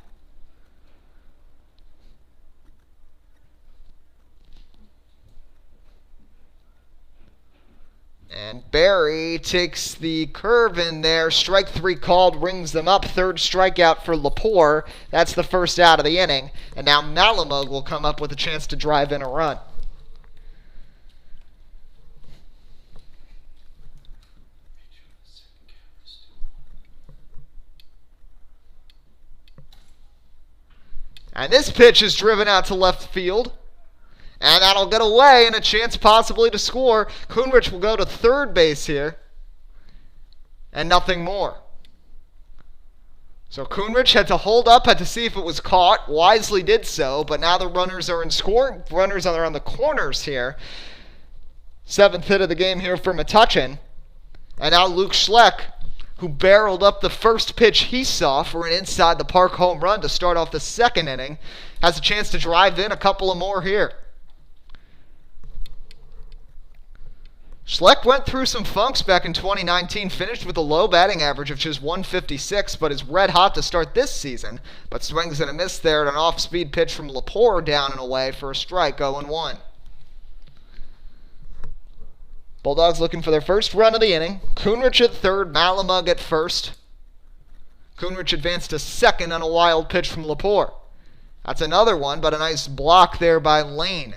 And Barry takes the curve in there. Strike three called, rings them up. Third strikeout for Lepore. That's the first out of the inning. And now Malamug will come up with a chance to drive in a run. And this pitch is driven out to left field. And that'll get away and a chance possibly to score. Kuhnrich will go to third base here. And nothing more. So Kuhnrich had to hold up, had to see if it was caught. Wisely did so, but now the runners are in scoring. Runners are on the corners here. Seventh hit of the game here for Metuchen. And now Luke Schleck, who barreled up the first pitch he saw for an inside the park home run to start off the second inning, has a chance to drive in a couple of more here. Schleck went through some funks back in 2019, finished with a low batting average of just 156, but is red hot to start this season. But swings and a miss there at an off-speed pitch from Lepore down and away for a strike, 0-1. Bulldogs looking for their first run of the inning. Kuhnrich at third, Malamug at first. Kuhnrich advanced to second on a wild pitch from Lepore. That's another one, but a nice block there by Lane.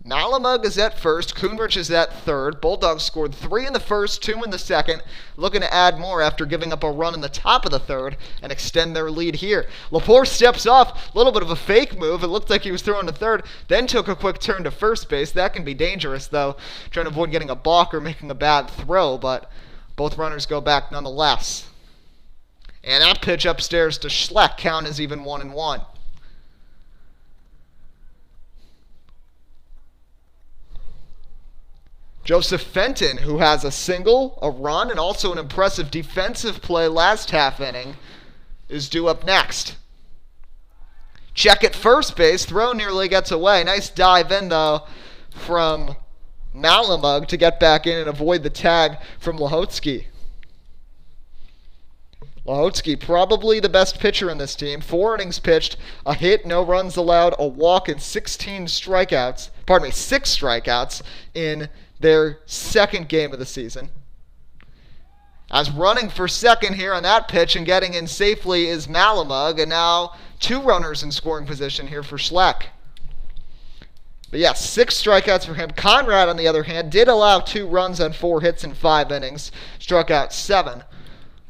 Malamug is at first. Kuhnrich is at third. Bulldogs scored 3 in the first, 2 in the second. Looking to add more after giving up a run in the top of the third and extend their lead here. Lepore steps off. A little bit of a fake move. It looked like he was throwing to third. Then took a quick turn to first base. That can be dangerous, though. Trying to avoid getting a balk or making a bad throw, but both runners go back nonetheless. And that pitch upstairs to Schleck. Count is even 1-1. Joseph Fenton, who has a single, a run, and also an impressive defensive play last half inning, is due up next. Check at first base. Throw nearly gets away. Nice dive in, though, from Malamug to get back in and avoid the tag from Lahotsky. Lahotsky, probably the best pitcher in this team. 4 innings pitched, a hit, no runs allowed, a walk, and 6 strikeouts in their second game of the season. As running for second here on that pitch and getting in safely is Malamug, and now 2 runners in scoring position here for Schleck. But yes, 6 strikeouts for him. Conrad, on the other hand, did allow 2 runs on 4 hits in 5 innings, struck out 7.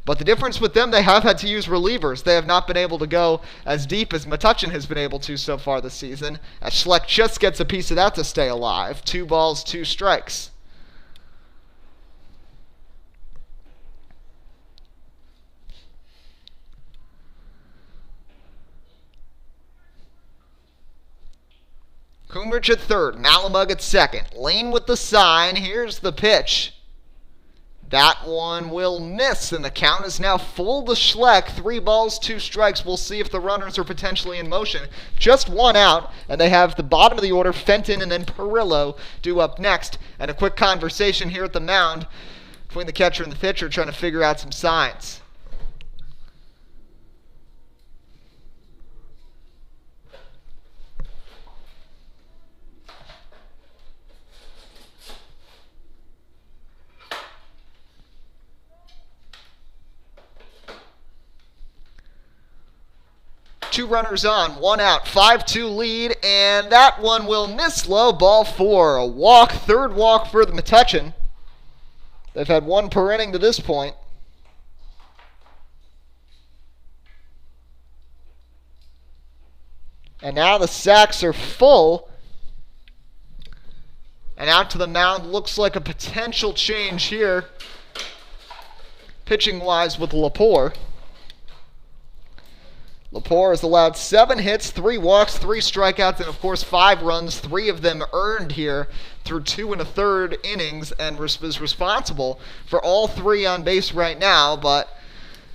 But the difference with them, they have had to use relievers. They have not been able to go as deep as Metuchen has been able to so far this season, as Schleck just gets a piece of that to stay alive. 2 balls, 2 strikes. Kuhnrich at third, Malamug at second. Lane with the sign. Here's the pitch. That one will miss, and the count is now full to Schleck. 3 balls, 2 strikes. We'll see if the runners are potentially in motion. Just 1 out, and they have the bottom of the order, Fenton and then Pirillo, due up next. And a quick conversation here at the mound between the catcher and the pitcher, trying to figure out some signs. Two runners on, 1 out, 5-2 lead, and that one will miss low, ball 4. A walk, third walk for the Metuchen. They've had 1 per inning to this point. And now the sacks are full. And out to the mound looks like a potential change here, pitching-wise with Lepore. Lepore has allowed 7 hits, 3 walks, 3 strikeouts, and of course 5 runs, 3 of them earned here through 2 1/3 innings, and is responsible for all 3 on base right now, but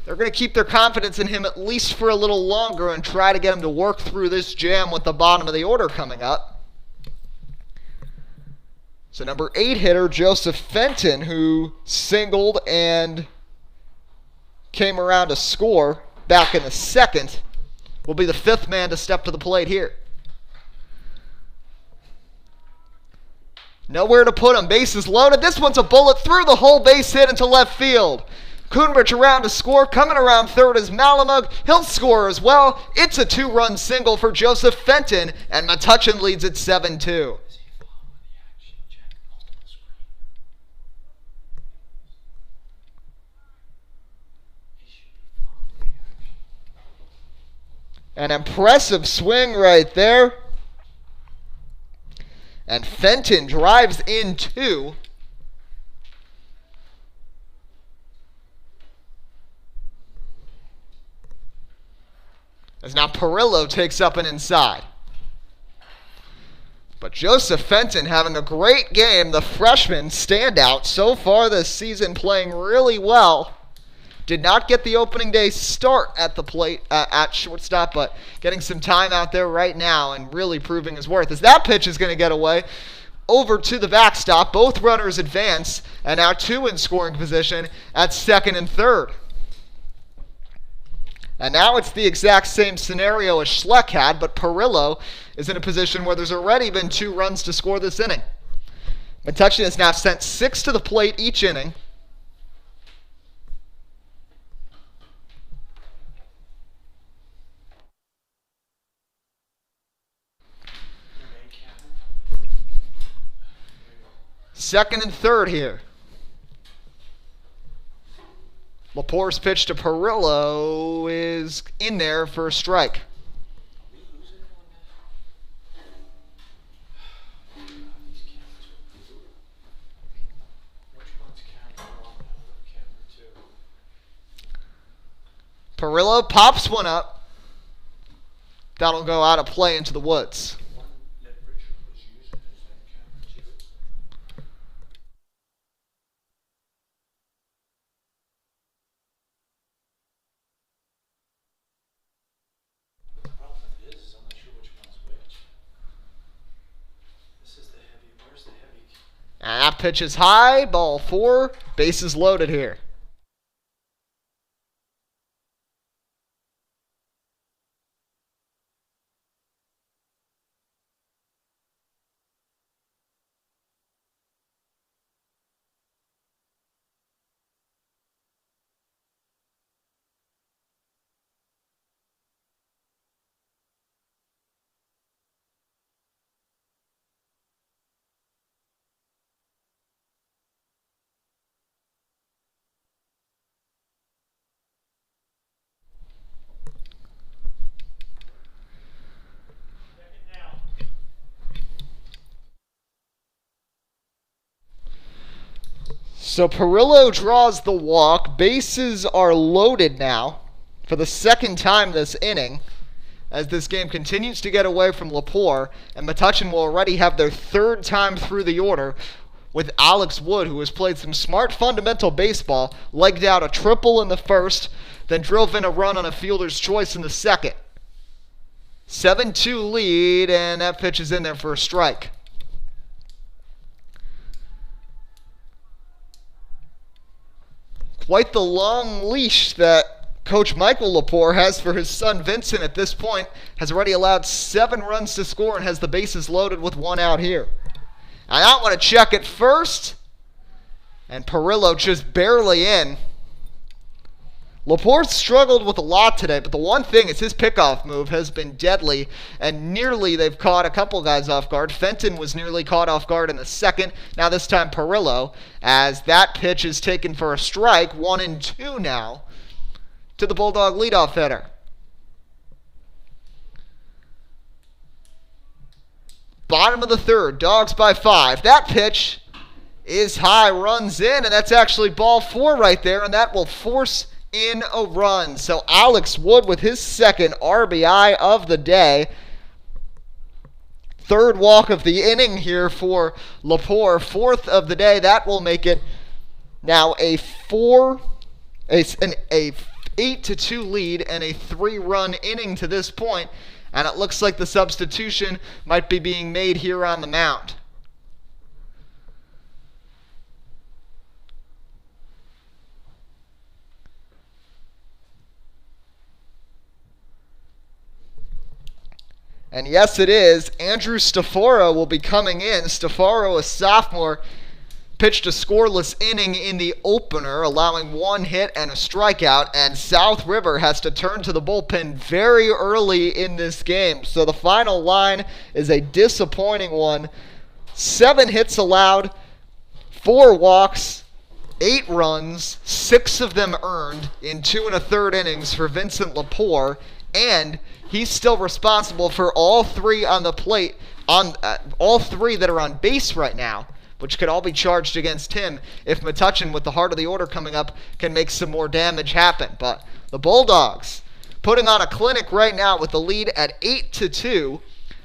they're going to keep their confidence in him at least for a little longer and try to get him to work through this jam with the bottom of the order coming up. So number 8 hitter, Joseph Fenton, who singled and came around to score back in the second, will be the 5th man to step to the plate here. Nowhere to put him. Bases loaded. This one's a bullet through the whole, base hit into left field. Kuhnrich around to score. Coming around third is Malamug. He'll score as well. It's a 2-run single for Joseph Fenton, and Metuchen leads at 7-2. An impressive swing right there. And Fenton drives in 2. As now Pirillo takes up an inside. But Joseph Fenton having a great game. The freshman standout so far this season, playing really well. Did not get the opening day start at the plate at shortstop, but getting some time out there right now and really proving his worth. As that pitch is going to get away over to the backstop, both runners advance, and now 2 in scoring position at second and third. And now it's the exact same scenario as Schleck had, but Pirillo is in a position where there's already been 2 runs to score this inning. Metuchen has now sent 6 to the plate each inning. Second and third here. Lepore's pitch to Pirillo is in there for a strike. Pirillo pops one up. That'll go out of play into the woods. And that pitch is high, ball 4, bases loaded here. So Pirillo draws the walk. Bases are loaded now for the second time this inning as this game continues to get away from Lepore, and Metuchen will already have their 3rd time through the order with Alex Wood, who has played some smart fundamental baseball, legged out a triple in the first, then drove in a run on a fielder's choice in the second. 7-2 lead, and that pitch is in there for a strike. Quite the long leash that Coach Michael Lepore has for his son Vincent at this point. Has already allowed 7 runs to score and has the bases loaded with 1 out here. And I want to check it first. And Pirillo just barely in. Lepore struggled with a lot today, but the one thing is his pickoff move has been deadly, and nearly they've caught a couple guys off guard. Fenton was nearly caught off guard in the second. Now this time Pirillo, as that pitch is taken for a strike, 1-2 now to the Bulldog leadoff hitter. Bottom of the third, Dogs by 5. That pitch is high, runs in, and that's actually ball 4 right there, and that will force in a run. So Alex Wood with his second RBI of the day. Third walk of the inning here for Lepore. Fourth of the day. That will make it now an 8-2 lead and a 3-run inning to this point. And it looks like the substitution might be being made here on the mound. And yes, it is. Andrew Stafaro will be coming in. Stafaro, a sophomore, pitched a scoreless inning in the opener, allowing 1 hit and a strikeout. And South River has to turn to the bullpen very early in this game. So the final line is a disappointing one. 7 hits allowed, 4 walks, 8 runs, 6 of them earned in 2 1/3 innings for Vincent Lepore. And he's still responsible for all 3 on the plate, all 3 that are on base right now, which could all be charged against him if Metuchen, with the heart of the order coming up, can make some more damage happen. But the Bulldogs putting on a clinic right now with the lead at 8-2.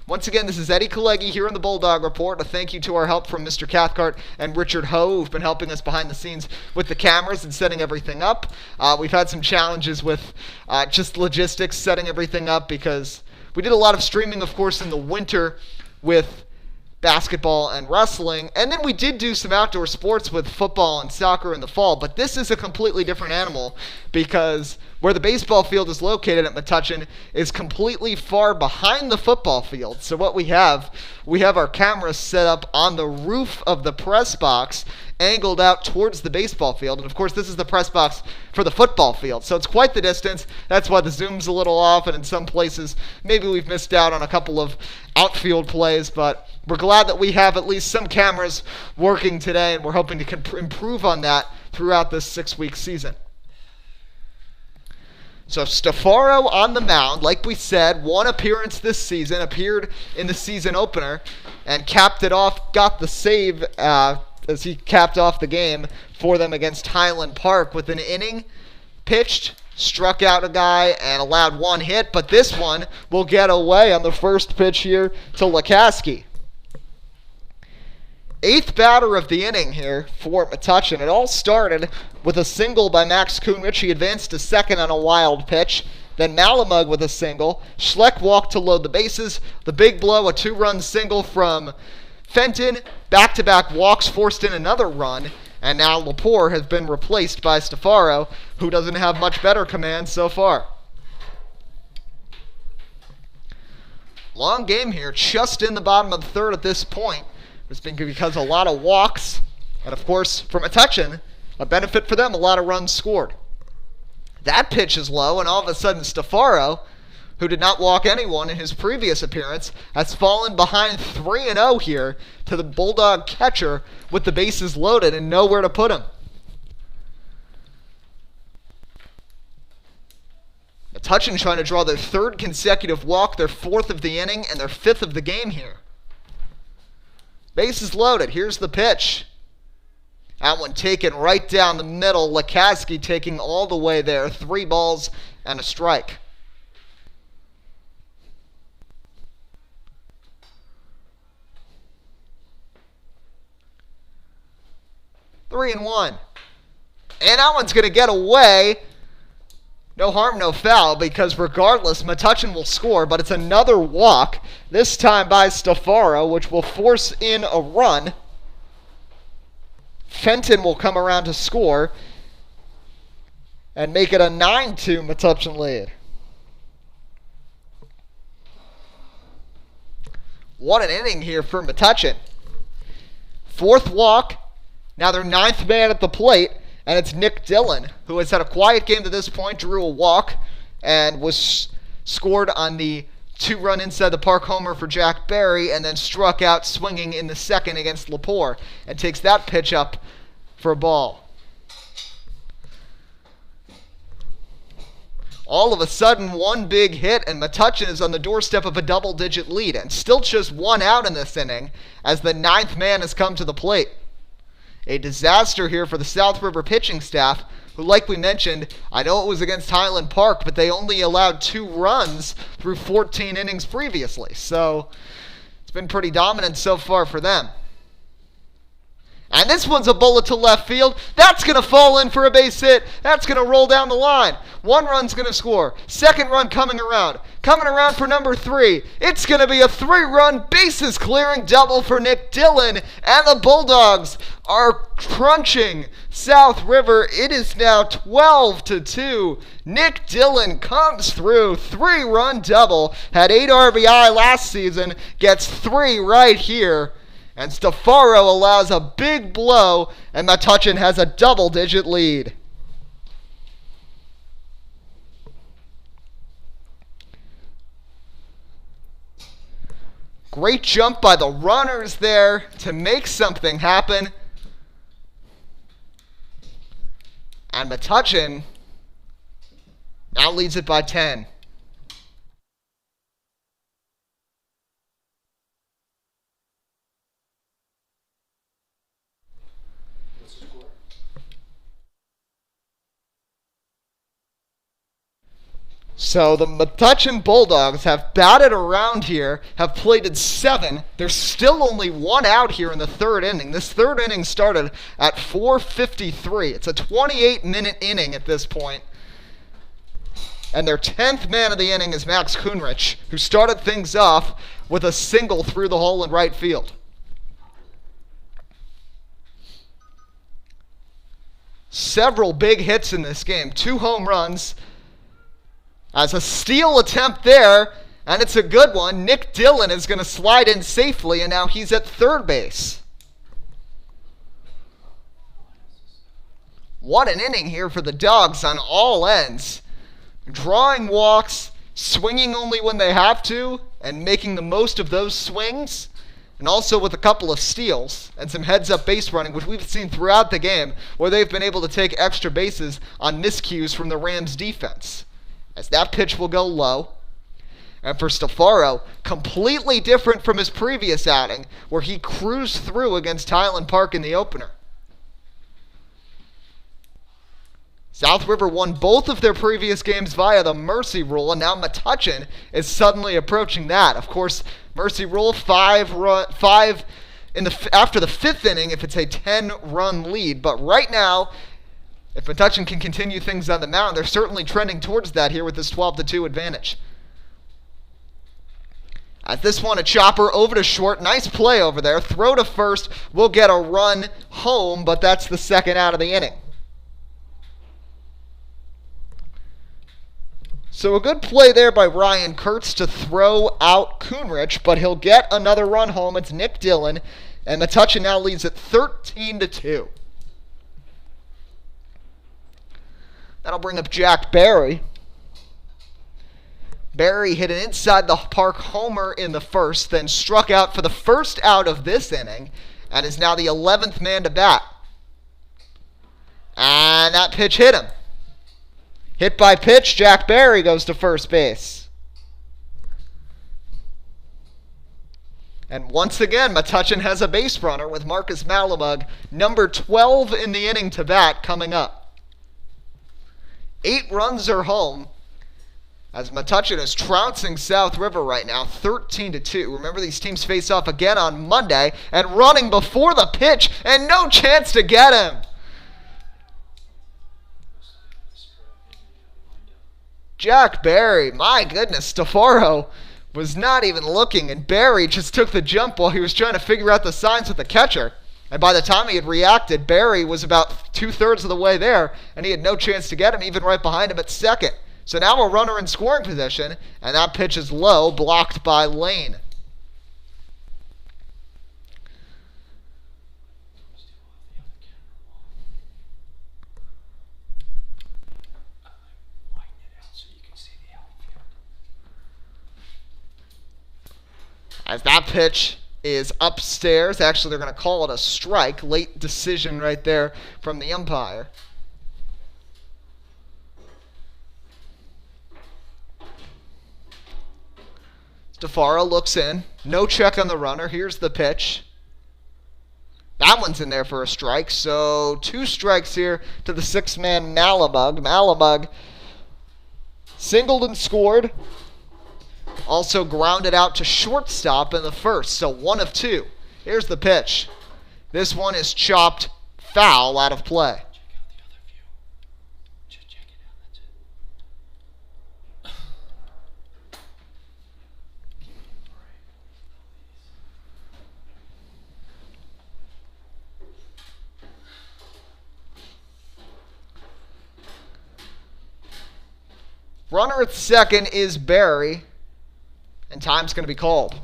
Once again, this is Eddie Kalegi here in the Bulldog Report. A thank you to our help from Mr. Cathcart and Richard Ho, who've been helping us behind the scenes with the cameras and setting everything up. We've had some challenges with just logistics, setting everything up, because we did a lot of streaming, of course, in the winter with basketball and wrestling, and then we did do some outdoor sports with football and soccer in the fall. But this is a completely different animal, because where the baseball field is located at Metuchen is completely far behind the football field. So what we have our cameras set up on the roof of the press box, angled out towards the baseball field. And of course, this is the press box for the football field. So it's quite the distance. That's why the zoom's a little off, and in some places, maybe we've missed out on a couple of outfield plays, but we're glad that we have at least some cameras working today, and we're hoping to improve on that throughout this 6-week season. So Stafaro on the mound, like we said, 1 appearance this season, appeared in the season opener, and capped it off, got the save as he capped off the game for them against Highland Park with an inning pitched, struck out a guy, and allowed 1 hit. But this one will get away on the first pitch here to Lukaski. 8th batter of the inning here for Metuchen. It all started with a single by Max Kunrich. He advanced to second on a wild pitch. Then Malamug with a single. Schleck walked to load the bases. The big blow, a 2-run single from Fenton. Back-to-back walks forced in another run. And now Lepore has been replaced by Stafaro, who doesn't have much better command so far. Long game here, just in the bottom of the 3rd at this point. It's been because a lot of walks, and of course, for Metuchen, a benefit for them, a lot of runs scored. That pitch is low, and all of a sudden Stafaro, who did not walk anyone in his previous appearance, has fallen behind 3-0 here to the Bulldog catcher with the bases loaded and nowhere to put him. Metuchen trying to draw their 3rd consecutive walk, their 4th of the inning, and their 5th of the game here. Bases loaded. Here's the pitch. That one taken right down the middle. Lukaski taking all the way there. 3 balls and a strike. Three and 1. And that one's going to get away. No harm, no foul, because regardless, Metuchen will score, but it's another walk, this time by Stafaro, which will force in a run. Fenton will come around to score and make it a 9-2 Metuchen lead. What an inning here for Metuchen. 4th walk, now their 9th man at the plate. And it's Nick Dillon, who has had a quiet game to this point, drew a walk, and was scored on the 2-run inside the park homer for Jack Barry, and then struck out swinging in the 2nd against Lepore, and takes that pitch up for a ball. All of a sudden, 1 big hit, and Metuchen is on the doorstep of a double-digit lead, and still just 1 out in this inning as the 9th man has come to the plate. A disaster here for the South River pitching staff, who, like we mentioned, I know it was against Highland Park, but they only allowed 2 runs through 14 innings previously. So it's been pretty dominant so far for them. And this one's a bullet to left field. That's going to fall in for a base hit. That's going to roll down the line. 1 run's going to score. 2nd run coming around. Coming around for number 3. It's going to be a 3-run bases clearing double for Nick Dillon. And the Bulldogs are crunching South River. It is now 12-2. Nick Dillon comes through. 3-run double. Had 8 RBI last season. Gets 3 right here. And Stefaro allows a big blow, and Metuchen has a double-digit lead. Great jump by the runners there to make something happen. And Metuchen now leads it by 10. So the Metuchen Bulldogs have batted around here, have plated 7. There's still only 1 out here in the 3rd inning. This 3rd inning started at 4:53. It's a 28-minute inning at this point. And their 10th man of the inning is Max Kunrich, who started things off with a single through the hole in right field. Several big hits in this game. 2 home runs. As a steal attempt there, and it's a good one. Nick Dillon is going to slide in safely, and now he's at 3rd base. What an inning here for the Dogs on all ends. Drawing walks, swinging only when they have to, and making the most of those swings. And also with a couple of steals and some heads-up base running, which we've seen throughout the game, where they've been able to take extra bases on miscues from the Rams' defense. As that pitch will go low. And for Stefaro, completely different from his previous outing, where he cruised through against Highland Park in the opener. South River won both of their previous games via the mercy rule, and now Metuchen is suddenly approaching that. Of course, mercy rule, 5 after the 5th inning if it's a 10-run lead. But right now, if Metuchen can continue things on the mound, they're certainly trending towards that here with this 12-2 advantage. At this one, a chopper over to short. Nice play over there. Throw to first. We'll get a run home, but that's the 2nd out of the inning. So a good play there by Ryan Kurtz to throw out Kunrich, but he'll get another run home. It's Nick Dillon, and Metuchen now leads at 13-2. That'll bring up Jack Barry. Barry hit an inside the park homer in the 1st, then struck out for the 1st out of this inning, and is now the 11th man to bat. And that pitch hit him. Hit by pitch, Jack Barry goes to 1st base. And once again, Metuchen has a base runner with Marcus Malabug, number 12 in the inning to bat, coming up. 8 runs are home as Metuchen is trouncing South River right now, 13-2. Remember, these teams face off again on Monday, and running before the pitch, and no chance to get him. Jack Barry, my goodness, Stefaro was not even looking, and Barry just took the jump while he was trying to figure out the signs with the catcher. And by the time he had reacted, Barry was about 2/3 of the way there, and he had no chance to get him, even right behind him at 2nd. So now a runner in scoring position, and that pitch is low, blocked by Lane. As that pitch is upstairs. Actually, they're going to call it a strike. Late decision right there from the umpire. Stefaro looks in. No check on the runner. Here's the pitch. That one's in there for a strike. So 2 strikes here to the 6-man Malabug. Malabug singled and scored. Also grounded out to shortstop in the first. So 1 of 2. Here's the pitch. This one is chopped foul out of play. Runner at second is Barry, and time's going to be called.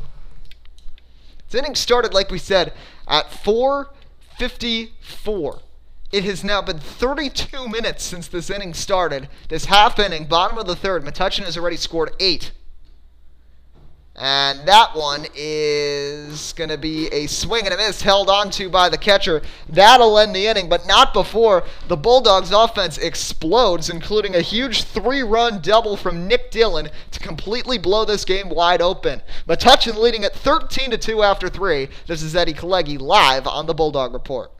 This inning started, like we said, at 4:54. It has now been 32 minutes since this inning started. This half inning, bottom of the third, Metuchen has already scored 8. And that one is going to be a swing and a miss held onto by the catcher. That'll end the inning, but not before the Bulldogs offense explodes, including a huge 3-run double from Nick Dillon to completely blow this game wide open. Metuchen leading at 13-2 after 3. This is Eddie Kalegi live on the Bulldog Report.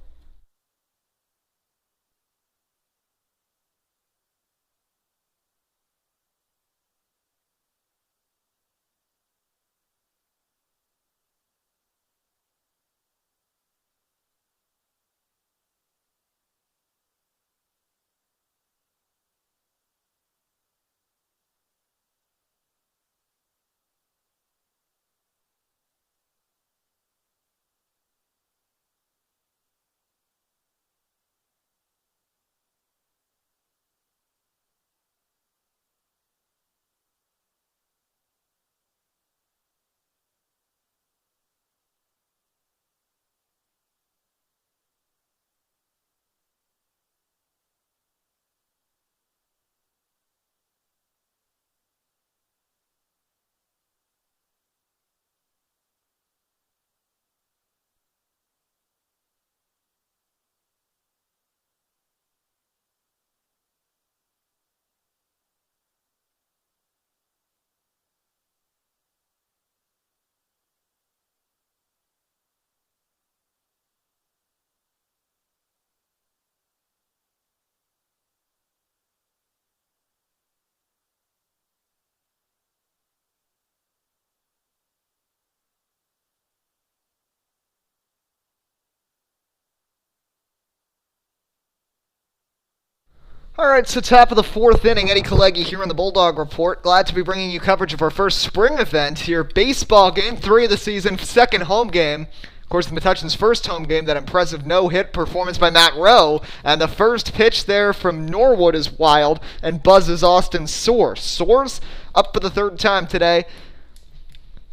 All right, so top of the 4th inning, Eddie Kalegi here on the Bulldog Report. Glad to be bringing you coverage of our first spring event here. Baseball game, 3 of the season, second home game. Of course, the Metuchen's first home game, that impressive no-hit performance by Matt Rowe. And the first pitch there from Norwood is wild and buzzes Austin Soares. Soares up for the 3rd time today.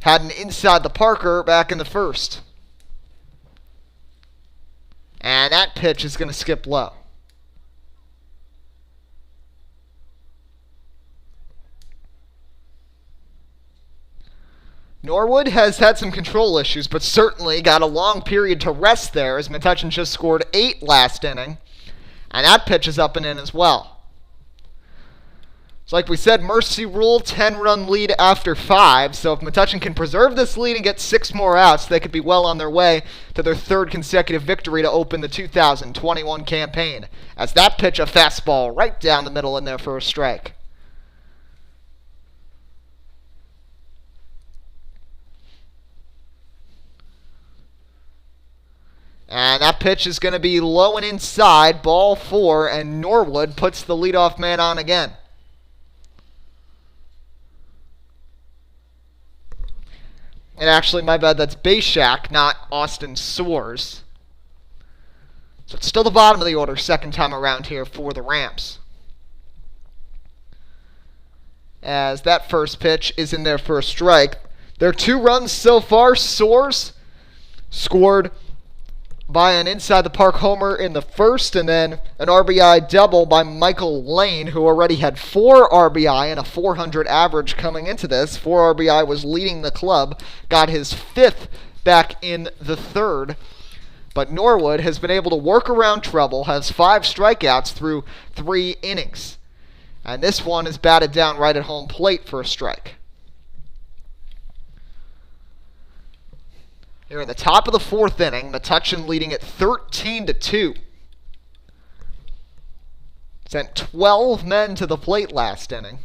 Had an inside the Parker back in the first. And that pitch is going to skip low. Norwood has had some control issues, but certainly got a long period to rest there, as Metuchen just scored 8 last inning. And that pitch is up and in as well. So like we said, mercy rule, 10-run lead after 5. So if Metuchen can preserve this lead and get 6 more outs, they could be well on their way to their 3rd consecutive victory to open the 2021 campaign. As that pitch, a fastball right down the middle in there for a strike. And that pitch is going to be low and inside, ball 4, and Norwood puts the leadoff man on again. And actually, my bad, that's Bayshak, not Austin Soares. So it's still the bottom of the order, second time around here for the Rams. As that first pitch is in there for a strike. There are 2 runs so far. Soares scored by an inside-the-park homer in the first, and then an RBI double by Michael Lane, who already had 4 RBI and a .400 average coming into this. 4 RBI was leading the club, got his 5th back in the 3rd. But Norwood has been able to work around trouble, has 5 strikeouts through 3 innings. And this one is batted down right at home plate for a strike. Here in the top of the fourth inning, Metuchen leading at 13-2. Sent 12 men to the plate last inning.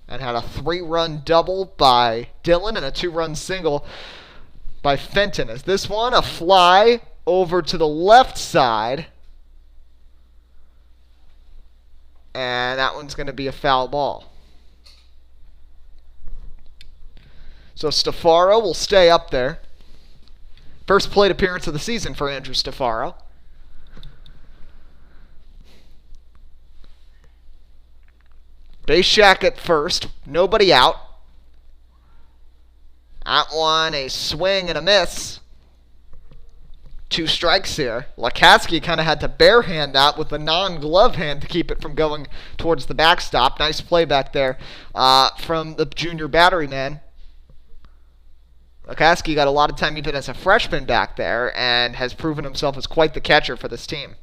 And had a 3-run double by Dillon and a 2-run single by Fenton. As this one, a fly over to the left side. And that one's going to be a foul ball. So Stefaro will stay up there. First plate appearance of the season for Andrew Stefaro. Base shack at first. Nobody out. That one, a swing and a miss. 2 strikes here. Lakatsky kind of had to barehand that with a non-glove hand to keep it from going towards the backstop. Nice play back there from the junior battery man. Lakatsky got a lot of time even as a freshman back there and has proven himself as quite the catcher for this team.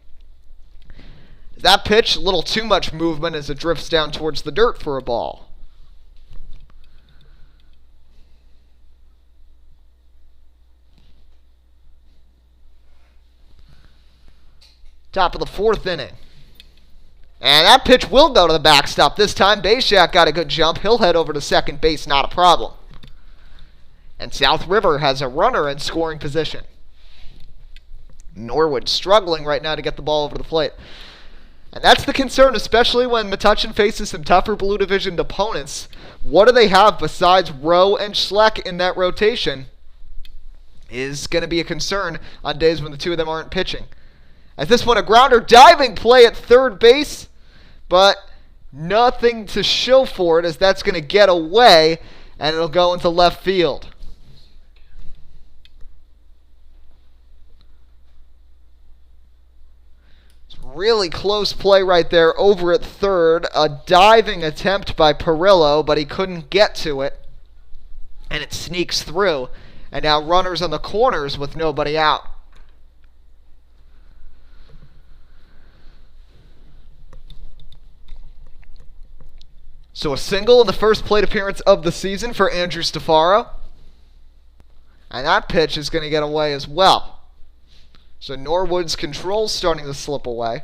That pitch, a little too much movement as it drifts down towards the dirt for a ball. Top of the fourth inning. And that pitch will go to the backstop. This time, Baishak got a good jump. He'll head over to second base, not a problem. And South River has a runner in scoring position. Norwood struggling right now to get the ball over the plate. And that's the concern, especially when Metuchen faces some tougher Blue Division opponents. What do they have besides Rowe and Schleck in that rotation is going to be a concern on days when the two of them aren't pitching. As this one, a grounder diving play at third base, but nothing to show for it as that's going to get away and it'll go into left field. Really close play right there over at third. A diving attempt by Pirillo, but he couldn't get to it. And it sneaks through. And now runners on the corners with nobody out. So a single in the first plate appearance of the season for Andrew Stefaro. And that pitch is going to get away as well. So Norwood's control starting to slip away.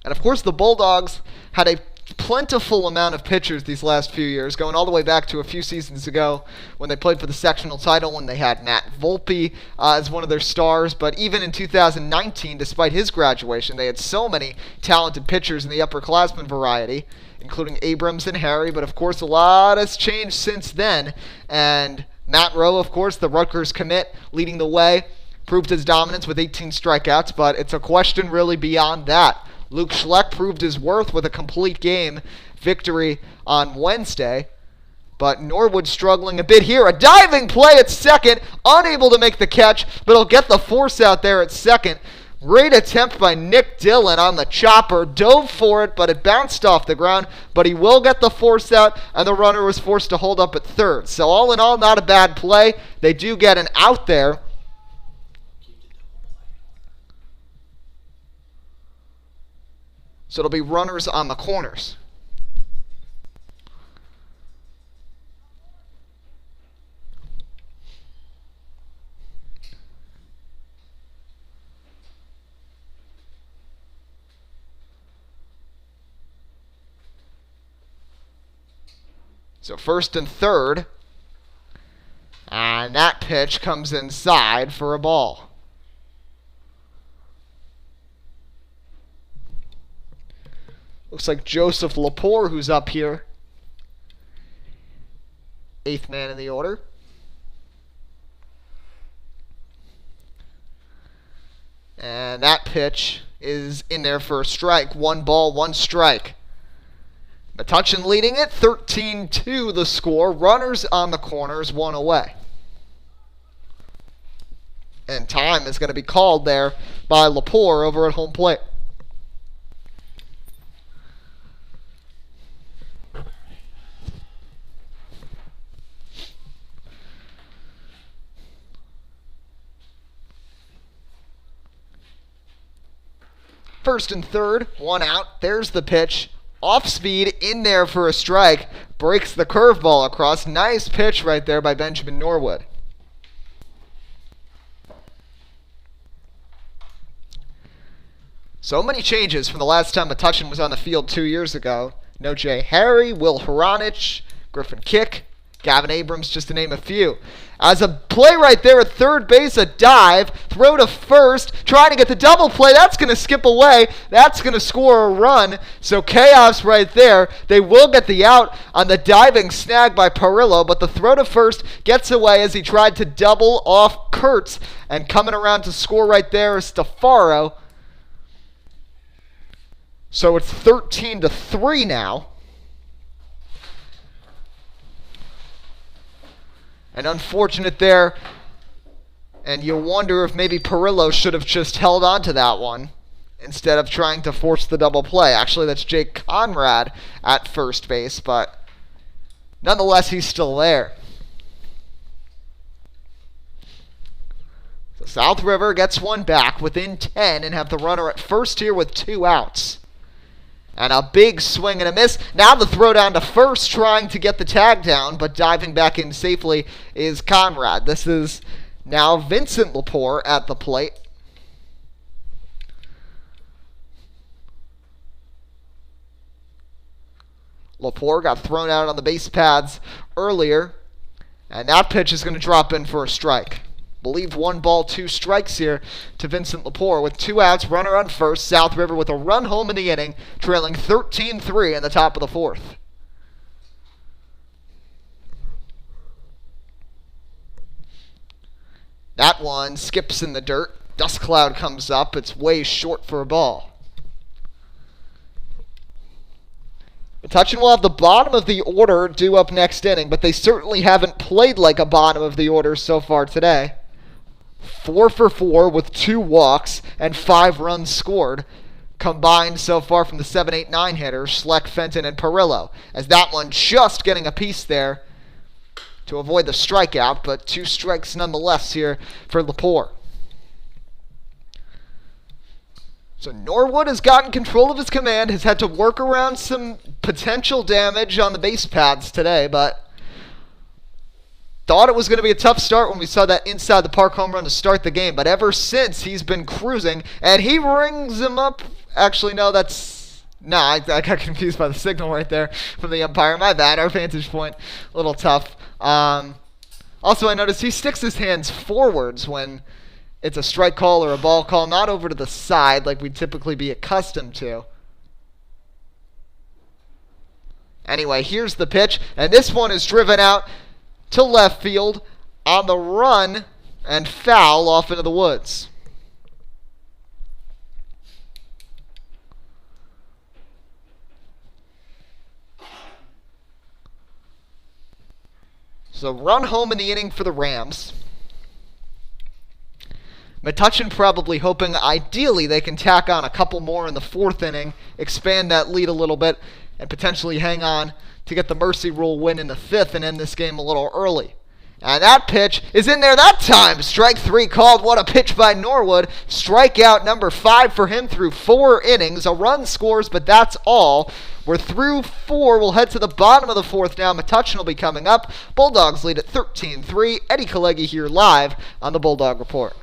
And of course the Bulldogs had a plentiful amount of pitchers these last few years, going all the way back to a few seasons ago when they played for the sectional title when they had Matt Volpe as one of their stars. But even in 2019, despite his graduation, they had so many talented pitchers in the upperclassmen variety, including Abrams and Harry. But of course a lot has changed since then. And Matt Rowe, of course, the Rutgers commit, leading the way. Proved his dominance with 18 strikeouts, but it's a question really beyond that. Luke Schleck proved his worth with a complete game victory on Wednesday, but Norwood struggling a bit here. A diving play at second, unable to make the catch, but he'll get the force out there at second. Great attempt by Nick Dillon on the chopper. Dove for it, but it bounced off the ground, but he will get the force out, and the runner was forced to hold up at third. So all in all, not a bad play. They do get an out there. So it'll be runners on the corners. So first and third. And that pitch comes inside for a ball. Looks like Joseph Lepore, who's up here. 8th man in the order. And that pitch is in there for a strike. 1 ball, 1 strike. Metuchen leading it, 13-2 the score. Runners on the corners, 1 away. And time is going to be called there by Lepore over at home plate. First and third, one out. There's the pitch. Off speed, in there for a strike. Breaks the curveball across. Nice pitch right there by Benjamin Norwood. So many changes from the last time Metuchen was on the field 2 years ago. No Jay Harry, Will Horanich, Griffin Kick, Gavin Abrams, just to name a few. As a play right there at third base, a dive, throw to first, trying to get the double play. That's going to skip away. That's going to score a run. So chaos right there. They will get the out on the diving snag by Pirillo, but the throw to first gets away as he tried to double off Kurtz. And coming around to score right there is Stefaro. So it's 13-3 now. And unfortunate there. And you wonder if maybe Pirillo should have just held on to that one instead of trying to force the double play. Actually, that's Jake Conrad at first base, but nonetheless, he's still there. So South River gets one back within 10 and have the runner at first here with 2 outs. And a big swing and a miss. Now the throw down to first, trying to get the tag down, but diving back in safely is Conrad. This is now Vincent Lepore at the plate. Lepore got thrown out on the base paths earlier, and that pitch is going to drop in for a strike. Believe 1 ball, 2 strikes here to Vincent Lepore with 2 outs, runner on first. South River with a run home in the inning, trailing 13-3 in the top of the 4th. That one skips in the dirt. Dust cloud comes up. It's way short for a ball. Metuchen will have the bottom of the order due up next inning, but they certainly haven't played like a bottom of the order so far today. 4 for 4 with 2 walks and 5 runs scored combined so far from the 7, 8, 9 hitters, Schleck, Fenton, and Pirillo. As that one just getting a piece there to avoid the strikeout, but 2 strikes nonetheless here for Lepore. So Norwood has gotten control of his command, has had to work around some potential damage on the base paths today, but thought it was going to be a tough start when we saw that inside the park home run to start the game, but ever since he's been cruising, and he rings him up. Actually, no, that's... No, I got confused by the signal right there from the umpire. My bad, our vantage point, a little tough. Also, I noticed he sticks his hands forwards when it's a strike call or a ball call, not over to the side like we'd typically be accustomed to. Anyway, here's the pitch, and this one is driven out to left field on the run and foul off into the woods. So run home in the inning for the Rams. Metuchen probably hoping ideally they can tack on a couple more in the 4th inning, expand that lead a little bit, and potentially hang on to get the mercy rule win in the 5th and end this game a little early. And that pitch is in there that time. Strike 3 called. What a pitch by Norwood. Strikeout number 5 for him through 4 innings. A run scores, but that's all. We're through 4. We'll head to the bottom of the 4th now. Metuchen will be coming up. Bulldogs lead at 13-3. Eddie Kalegi here live on the Bulldog Report.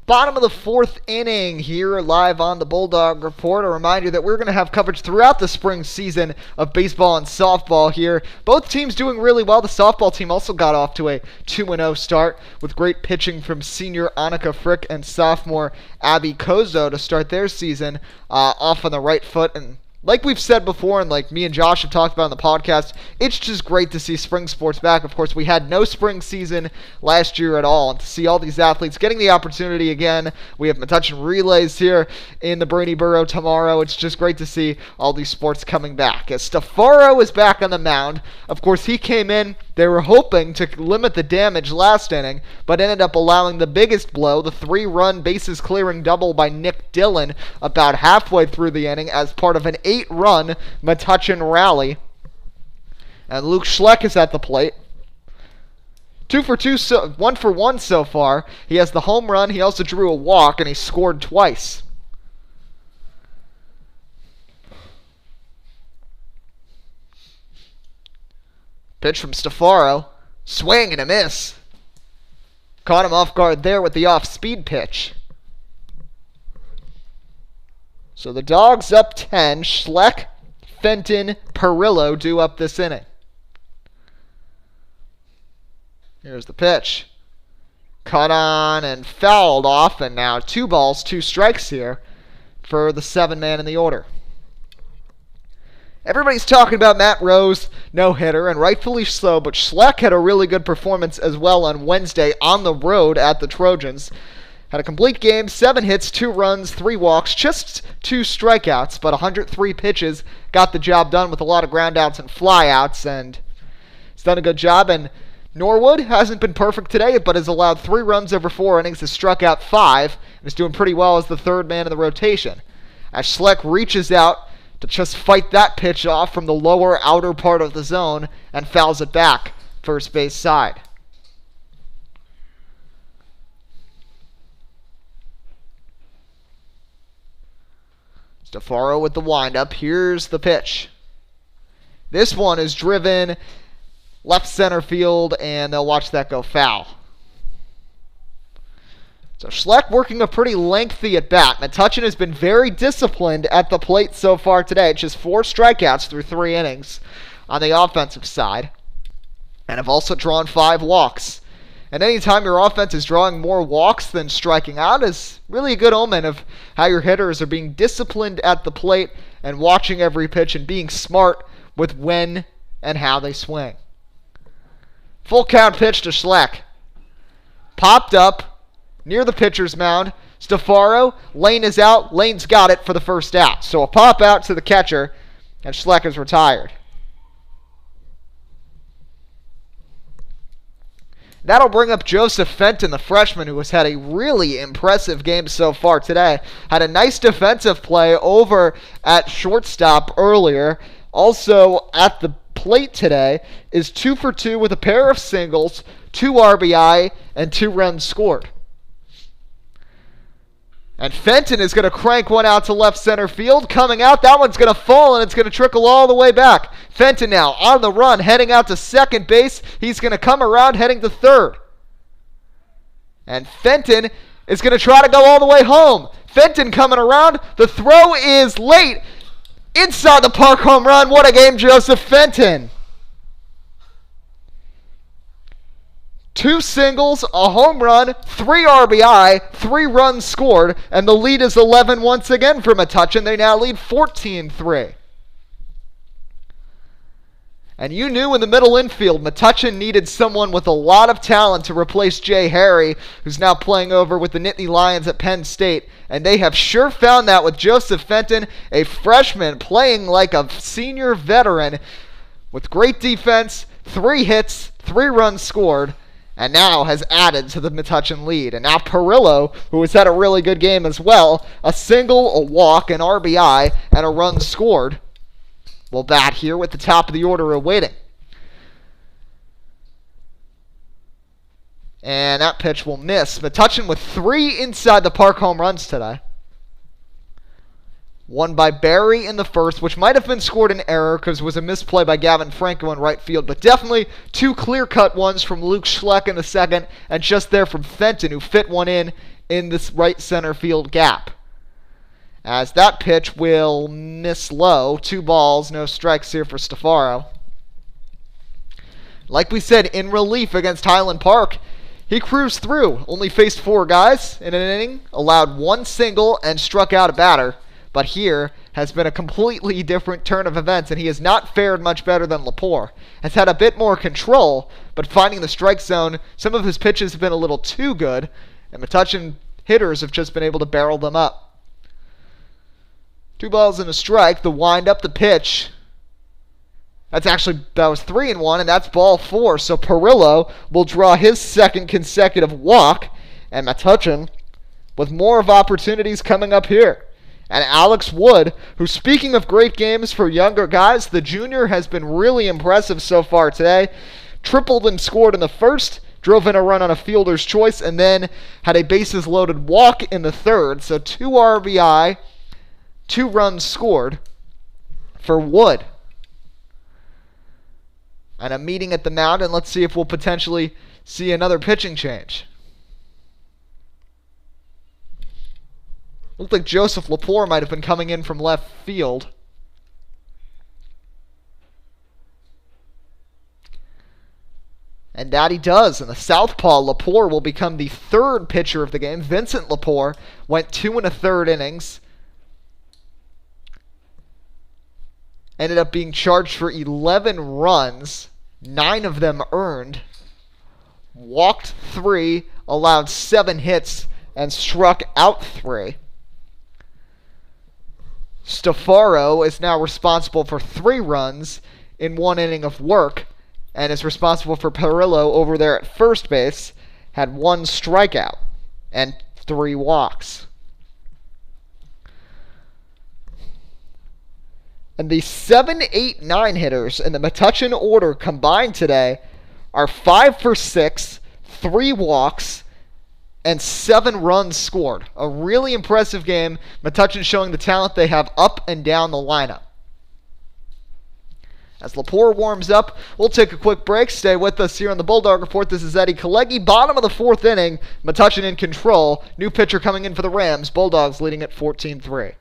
Bottom of the fourth inning here live on the Bulldog Report. A reminder that we're going to have coverage throughout the spring season of baseball and softball here. Both teams doing really well. The softball team also got off to a 2-0 start with great pitching from senior Annika Frick and sophomore Abby Kozo to start their season off on the right foot. And like we've said before, and like me and Josh have talked about on the podcast, it's just great to see spring sports back. Of course, we had no spring season last year at all, and to see all these athletes getting the opportunity again. We have Metuchen relays here in the Brady Borough tomorrow. It's just great to see all these sports coming back. As Stafaro is back on the mound, of course, he came in. They were hoping to limit the damage last inning, but ended up allowing the biggest blow, the 3-run bases-clearing double by Nick Dillon about halfway through the inning as part of an 8-run Metuchen rally. And Luke Schleck is at the plate. 2 for 2, 1 for 1 so far. He has the home run. He also drew a walk, and he scored twice. Pitch from Stafaro. Swing and a miss. Caught him off guard there with the off-speed pitch. So the Dogs up 10. Schleck, Fenton, Pirillo due up this inning. Here's the pitch. Cut on and fouled off, and now 2 balls, 2 strikes here for the 7-man in the order. Everybody's talking about Matt Rose, no-hitter, and rightfully so, but Schleck had a really good performance as well on Wednesday on the road at the Trojans. Had a complete game, 7 hits, 2 runs, 3 walks, just 2 strikeouts, but 103 pitches. Got the job done with a lot of groundouts and flyouts, and he's done a good job. And Norwood hasn't been perfect today, but has allowed 3 runs over 4 innings, has struck out 5, and is doing pretty well as the 3rd man in the rotation. As Schleck reaches out to just fight that pitch off from the lower outer part of the zone and fouls it back first base side. Stafaro with the windup. Here's the pitch. This one is driven left center field, and they'll watch that go foul. So Schleck working a pretty lengthy at bat. Metuchen has been very disciplined at the plate so far today. Just 4 strikeouts through 3 innings on the offensive side, and have also drawn 5 walks. And anytime your offense is drawing more walks than striking out is really a good omen of how your hitters are being disciplined at the plate and watching every pitch and being smart with when and how they swing. Full count pitch to Schleck. Popped up near the pitcher's mound. Stafaro, Lane is out. Lane's got it for the first out. So a pop out to the catcher, and Schleck is retired. That'll bring up Joseph Fenton, the freshman, who has had a really impressive game so far today. Had a nice defensive play over at shortstop earlier. Also at the plate today is 2 for 2 with a pair of singles, 2 RBI, and 2 runs scored. And Fenton is going to crank one out to left center field. Coming out, that one's going to fall, and it's going to trickle all the way back. Fenton now on the run, heading out to second base. He's going to come around, heading to third. And Fenton is going to try to go all the way home. Fenton coming around. The throw is late. Inside the park home run. What a game, Joseph Fenton. 2 singles, a home run, 3 RBI, 3 runs scored, and the lead is 11 once again for Metuchen. They now lead 14-3. And you knew in the middle infield, Metuchen needed someone with a lot of talent to replace Jay Harry, who's now playing over with the Nittany Lions at Penn State. And they have sure found that with Joseph Fenton, a freshman playing like a senior veteran with great defense, 3 hits, 3 runs scored, and now has added to the Metuchen lead. And now Pirillo, who has had a really good game as well, a single, a walk, an RBI, and a run scored, will bat here with the top of the order awaiting. And that pitch will miss. Metuchen with 3 inside the park home runs today. One by Barry in the first, which might have been scored in error because it was a misplay by Gavin Franco in right field, but definitely 2 clear-cut ones from Luke Schleck in the second, and just there from Fenton, who fit one in in this right center field gap. As that pitch will miss low. 2 balls, no strikes here for Stefaro. Like we said, in relief against Highland Park, he cruised through. Only faced 4 guys in an inning, allowed 1 single, and struck out a batter. But here has been a completely different turn of events, and he has not fared much better than Lepore. Has had a bit more control, but finding the strike zone, some of his pitches have been a little too good, and Metuchen hitters have just been able to barrel them up. 2 balls and a strike. The wind up, the pitch. That was 3-1, and that's ball 4. So Pirillo will draw his second consecutive walk, and Metuchen with more of opportunities coming up here. And Alex Wood, who, speaking of great games for younger guys, the junior has been really impressive so far today. Tripled and scored in the first, drove in a run on a fielder's choice, and then had a bases-loaded walk in the third. So 2 RBI, 2 runs scored for Wood. And a meeting at the mound, and let's see if we'll potentially see another pitching change. Looked like Joseph Lepore might have been coming in from left field. And that he does. And the southpaw, Lepore, will become the 3rd pitcher of the game. Vincent Lepore went 2 1/3 innings. Ended up being charged for 11 runs. 9 of them earned. Walked 3, allowed 7 hits, and struck out 3. Stefaro is now responsible for 3 runs in 1 inning of work, and is responsible for Pirillo over there at first base. Had 1 strikeout and 3 walks. And the 7, 8, 9 hitters in the Metuchen order combined today are 5 for 6, 3 walks, and 7 runs scored. A really impressive game. Metuchen showing the talent they have up and down the lineup. As Lepore warms up, we'll take a quick break. Stay with us here on the Bulldog Report. This is Eddie Kalegi. Bottom of the 4th inning. Metuchen in control. New pitcher coming in for the Rams. Bulldogs leading at 14-3.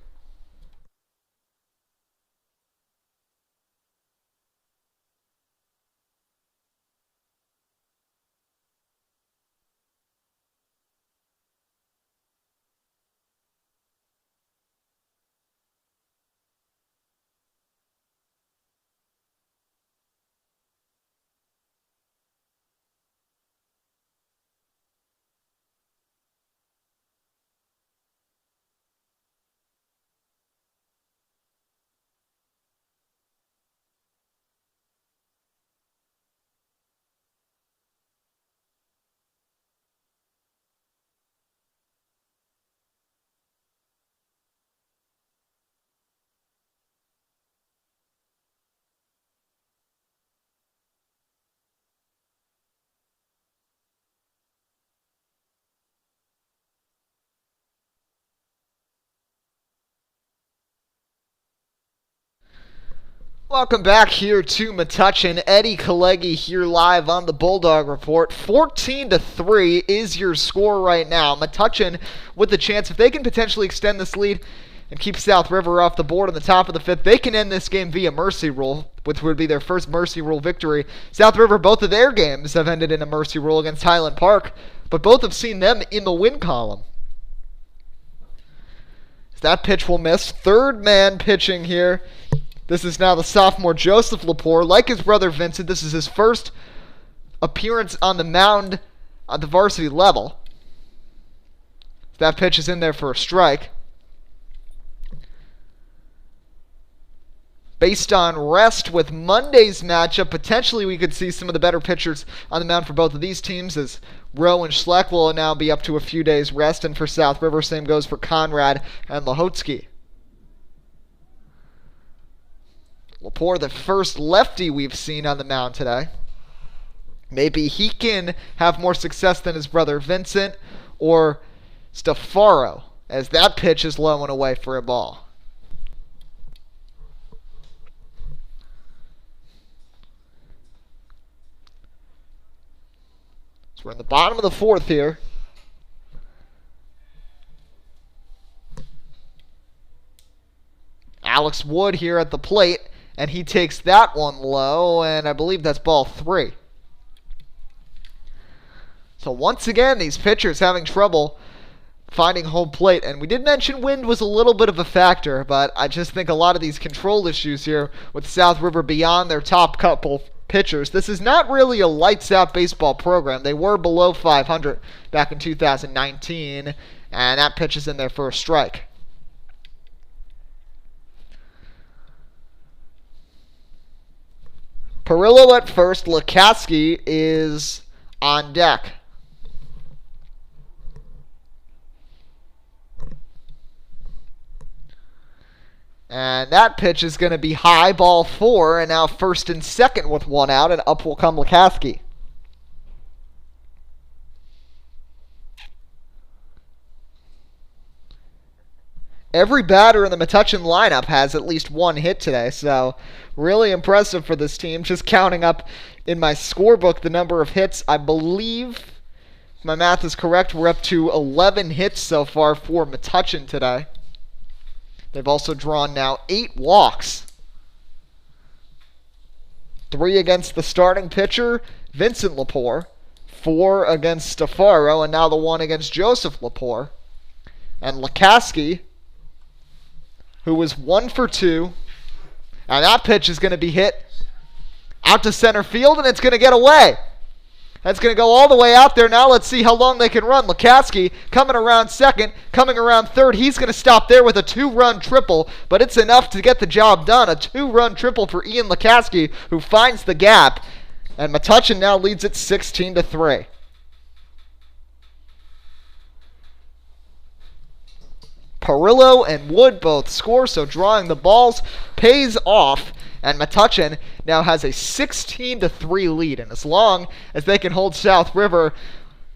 Welcome back here to Metuchen. Eddie Kalegi here live on the Bulldog Report. 14-3 is your score right now. Metuchen with the chance, if they can potentially extend this lead and keep South River off the board in the top of the 5th, they can end this game via mercy rule, which would be their first mercy rule victory. South River, both of their games have ended in a mercy rule against Highland Park, but both have seen them in the win column. That pitch will miss. 3rd man pitching here. This is now the sophomore Joseph Lepore. Like his brother Vincent, this is his first appearance on the mound at the varsity level. That pitch is in there for a strike. Based on rest with Monday's matchup, potentially we could see some of the better pitchers on the mound for both of these teams, as Rowe and Schleck will now be up to a few days rest, and for South River, same goes for Conrad and Lahotsky. Lepore, the first lefty we've seen on the mound today. Maybe he can have more success than his brother Vincent or Stefaro, as that pitch is low and away for a ball. So we're in the bottom of the 4th here. Alex Wood here at the plate, and he takes that one low, and I believe that's ball 3. So once again, these pitchers having trouble finding home plate. And we did mention wind was a little bit of a factor, but I just think a lot of these control issues here with South River beyond their top couple pitchers. This is not really a lights-out baseball program. They were below 500 back in 2019, and that pitch is in there for a strike. Pirillo at first. Lukaski is on deck. And that pitch is going to be high, ball 4, and now first and second with one out, and up will come Lukaski. Every batter in the Metuchen lineup has at least one hit today, so really impressive for this team. Just counting up in my scorebook the number of hits, I believe, if my math is correct, we're up to 11 hits so far for Metuchen today. They've also drawn now 8 walks. 3 against the starting pitcher, Vincent Lepore. 4 against Stafaro, and now the 1 against Joseph Lepore. And Lukaski, who was 1 for 2. And that pitch is going to be hit out to center field, and it's going to get away. That's going to go all the way out there. Now let's see how long they can run. Lukaski coming around second, coming around third. He's going to stop there with a 2-run triple, but it's enough to get the job done. A 2-run triple for Ian Lukaski, who finds the gap. And Metuchen now leads it 16-3. Pirillo and Wood both score, so drawing the balls pays off. And Metuchen now has a 16-3 lead. And as long as they can hold South River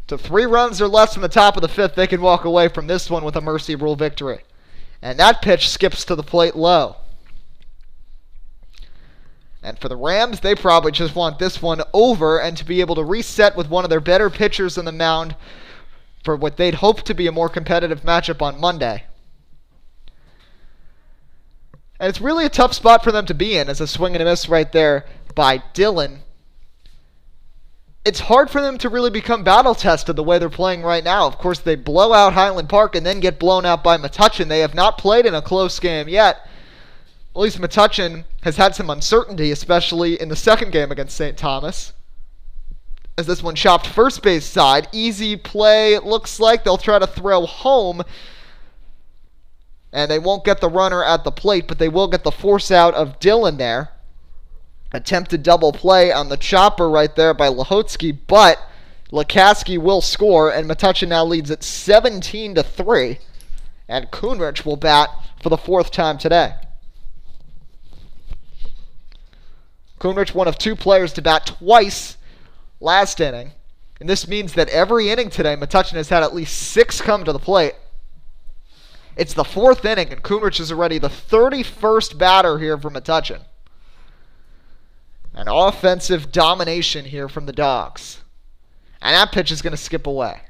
to 3 runs or less from the top of the 5th, they can walk away from this one with a mercy rule victory. And that pitch skips to the plate low. And for the Rams, they probably just want this one over and to be able to reset with one of their better pitchers on the mound for what they'd hope to be a more competitive matchup on Monday. And it's really a tough spot for them to be in, as a swing and a miss right there by Dillon. It's hard for them to really become battle-tested the way they're playing right now. Of course, they blow out Highland Park and then get blown out by Metuchen. They have not played in a close game yet. At least Metuchen has had some uncertainty, especially in the second game against St. Thomas. As this one chopped first base side. Easy play, it looks like. They'll try to throw home. And they won't get the runner at the plate, but they will get the force out of Dillon there. Attempted double play on the chopper right there by Lahotsky, but Lukaski will score, and Metuchen now leads at 17-3. And Kuhnrich will bat for the 4th time today. Kuhnrich, one of 2 players to bat twice last inning. And this means that every inning today, Metuchen has had at least 6 come to the plate. It's the 4th inning, and Kuhnrich is already the 31st batter here for Metuchen. An offensive domination here from the Dogs. And that pitch is going to skip away.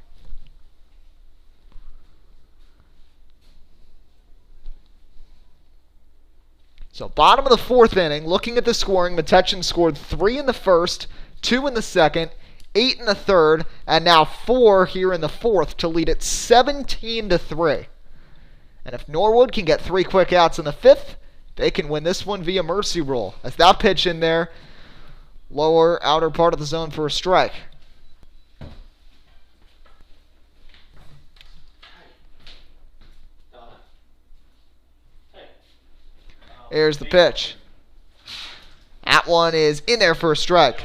So bottom of the 4th inning, looking at the scoring, Metuchen scored 3 in the first, 2 in the second, 8 in the third, and now 4 here in the 4th to lead it 17-3. And if Norwood can get 3 quick outs in the 5th, they can win this one via mercy rule. As that pitch in there, lower outer part of the zone for a strike. Here's the pitch. That one is in there for a strike.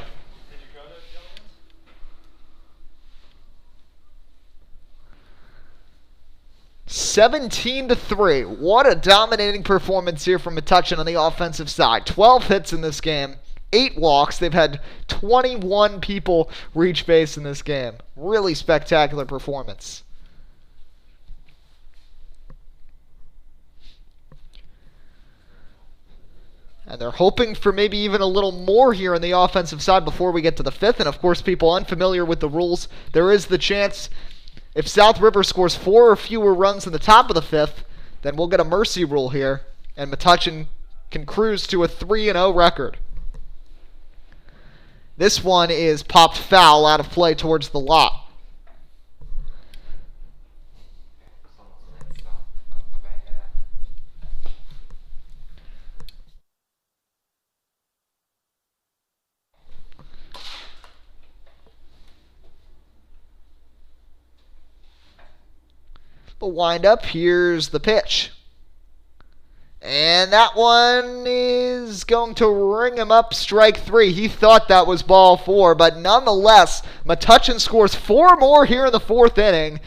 17-3. What a dominating performance here from Metuchen on the offensive side. 12 hits in this game, 8 walks. They've had 21 people reach base in this game. Really spectacular performance. And they're hoping for maybe even a little more here on the offensive side before we get to the 5th. And of course, people unfamiliar with the rules, there is the chance if South River scores 4 or fewer runs in the top of the 5th, then we'll get a mercy rule here. and Metuchen can cruise to a 3-0 record. This one is popped foul out of play towards the lot. The windup, here's the pitch. And that one is going to ring him up, strike 3. He thought that was ball 4, but nonetheless, Metuchen scores 4 more here in the 4th inning.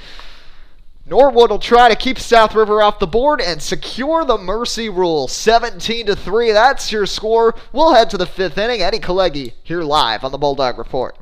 Norwood will try to keep South River off the board and secure the mercy rule. 17-3, that's your score. We'll head to the 5th inning. Eddie Kalegi here live on the Bulldog Report.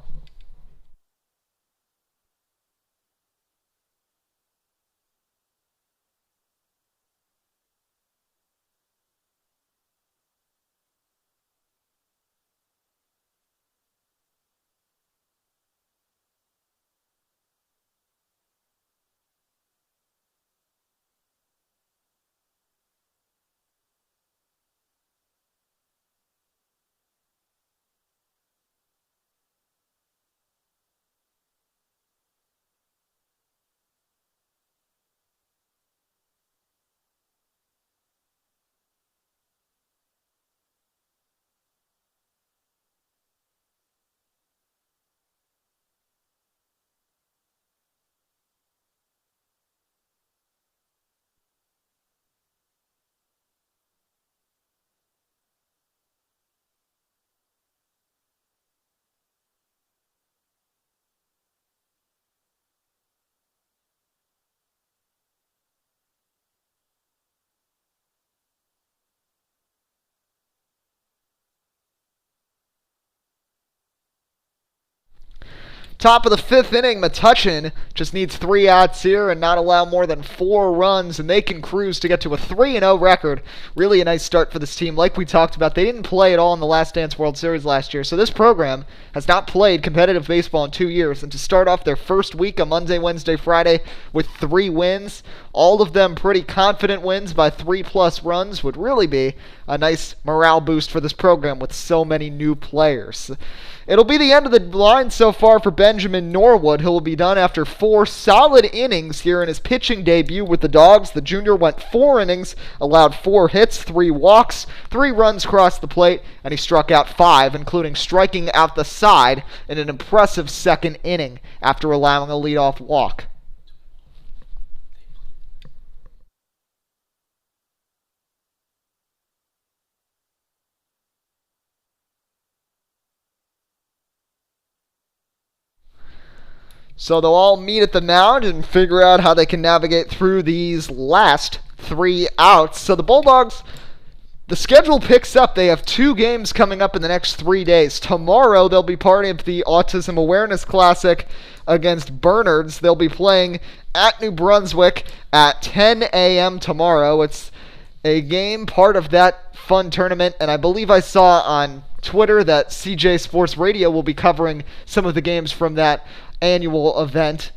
Top of the 5th inning, Metuchen just needs 3 outs here and not allow more than 4 runs, and they can cruise to get to a 3-0 record. Really a nice start for this team. Like we talked about, they didn't play at all in the Last Dance World Series last year, so this program has not played competitive baseball in 2 years, and to start off their first week on Monday, Wednesday, Friday with 3 wins, all of them pretty confident wins by 3+ runs, would really be a nice morale boost for this program with so many new players. It'll be the end of the line so far for Benjamin Norwood. He'll be done after 4 solid innings here in his pitching debut with the Dogs. The junior went 4 innings, allowed 4 hits, 3 walks, 3 runs crossed the plate, and he struck out 5, including striking out the side in an impressive 2nd inning after allowing a leadoff walk. So they'll all meet at the mound and figure out how they can navigate through these last 3 outs. So the Bulldogs, the schedule picks up. They have 2 games coming up in the next 3 days. Tomorrow they'll be part of the Autism Awareness Classic against Bernards. They'll be playing at New Brunswick at 10 a.m. tomorrow. It's a game part of that fun tournament, and I believe I saw on Twitter that CJ Sports Radio will be covering some of the games from that annual event,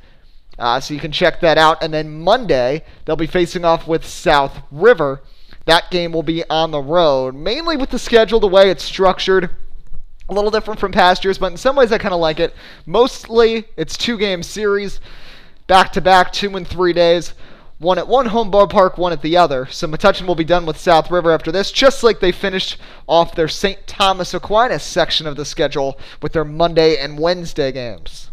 so you can check that out. And then Monday they'll be facing off with South River. That game will be on the road, mainly with the schedule, the way it's structured, a little different from past years, but in some ways I kind of like it. Mostly it's 2-game series, back-to-back, 2 and 3 days, one at one home ballpark, one at the other. So Metuchen will be done with South River after this, just like they finished off their St. Thomas Aquinas section of the schedule with their Monday and Wednesday games.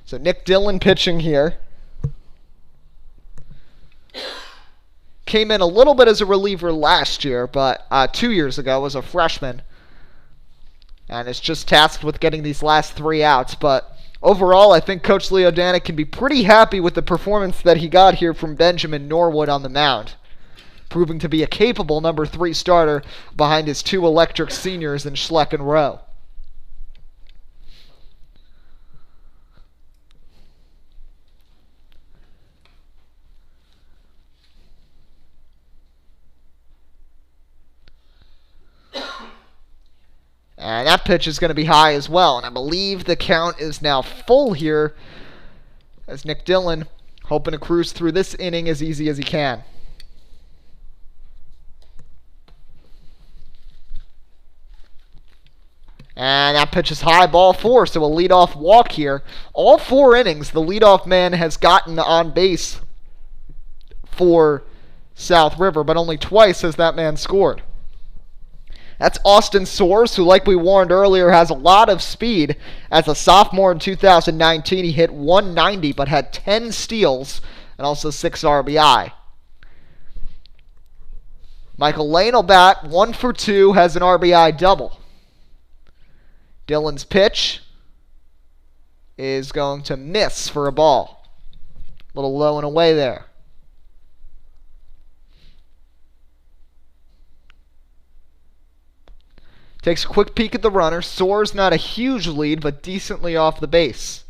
So Nick Dillon pitching here. Came in a little bit as a reliever last year, but 2 years ago as a freshman. And is just tasked with getting these last 3 outs. But overall, I think Coach Leo Danek can be pretty happy with the performance that he got here from Benjamin Norwood on the mound, proving to be a capable number 3 starter behind his 2 electric seniors in Schleck and Rowe. And that pitch is going to be high as well. And I believe the count is now full here as Nick Dillon hoping to cruise through this inning as easy as he can. And that pitch is high, ball 4, so a leadoff walk here. All 4 innings, the leadoff man has gotten on base for South River, but only twice has that man scored. That's Austin Soares, who, like we warned earlier, has a lot of speed. As a sophomore in 2019, he hit 190, but had 10 steals and also 6 RBI. Michael Lane will bat 1 for 2, has an RBI double. Dillon's pitch is going to miss for a ball. A little low and away there. Takes a quick peek at the runner. Soares not a huge lead, but decently off the base.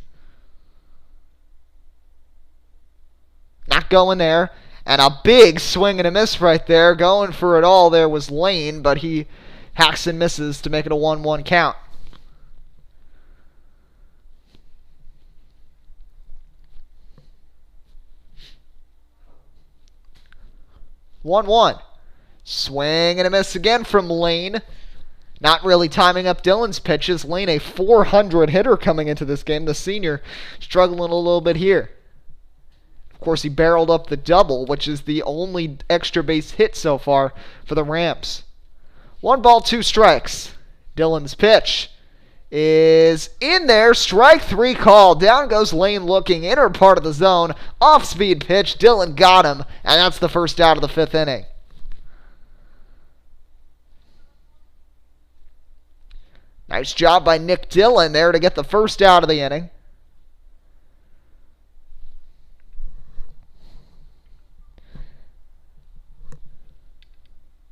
Not going there. And a big swing and a miss right there. Going for it all there was Lane, but he hacks and misses to make it a 1-1 count. One. Swing and a miss again from Lane. Not really timing up Dillon's pitches. Lane, a 400 hitter coming into this game. The senior struggling a little bit here. Of course, he barreled up the double, which is the only extra base hit so far for the Rams. 1 ball, 2 strikes. Dillon's pitch is in there. Strike 3 call. Down goes Lane looking. Inner part of the zone. Off-speed pitch. Dillon got him. And that's the first out of the 5th inning. Nice job by Nick Dillon there to get the first out of the inning.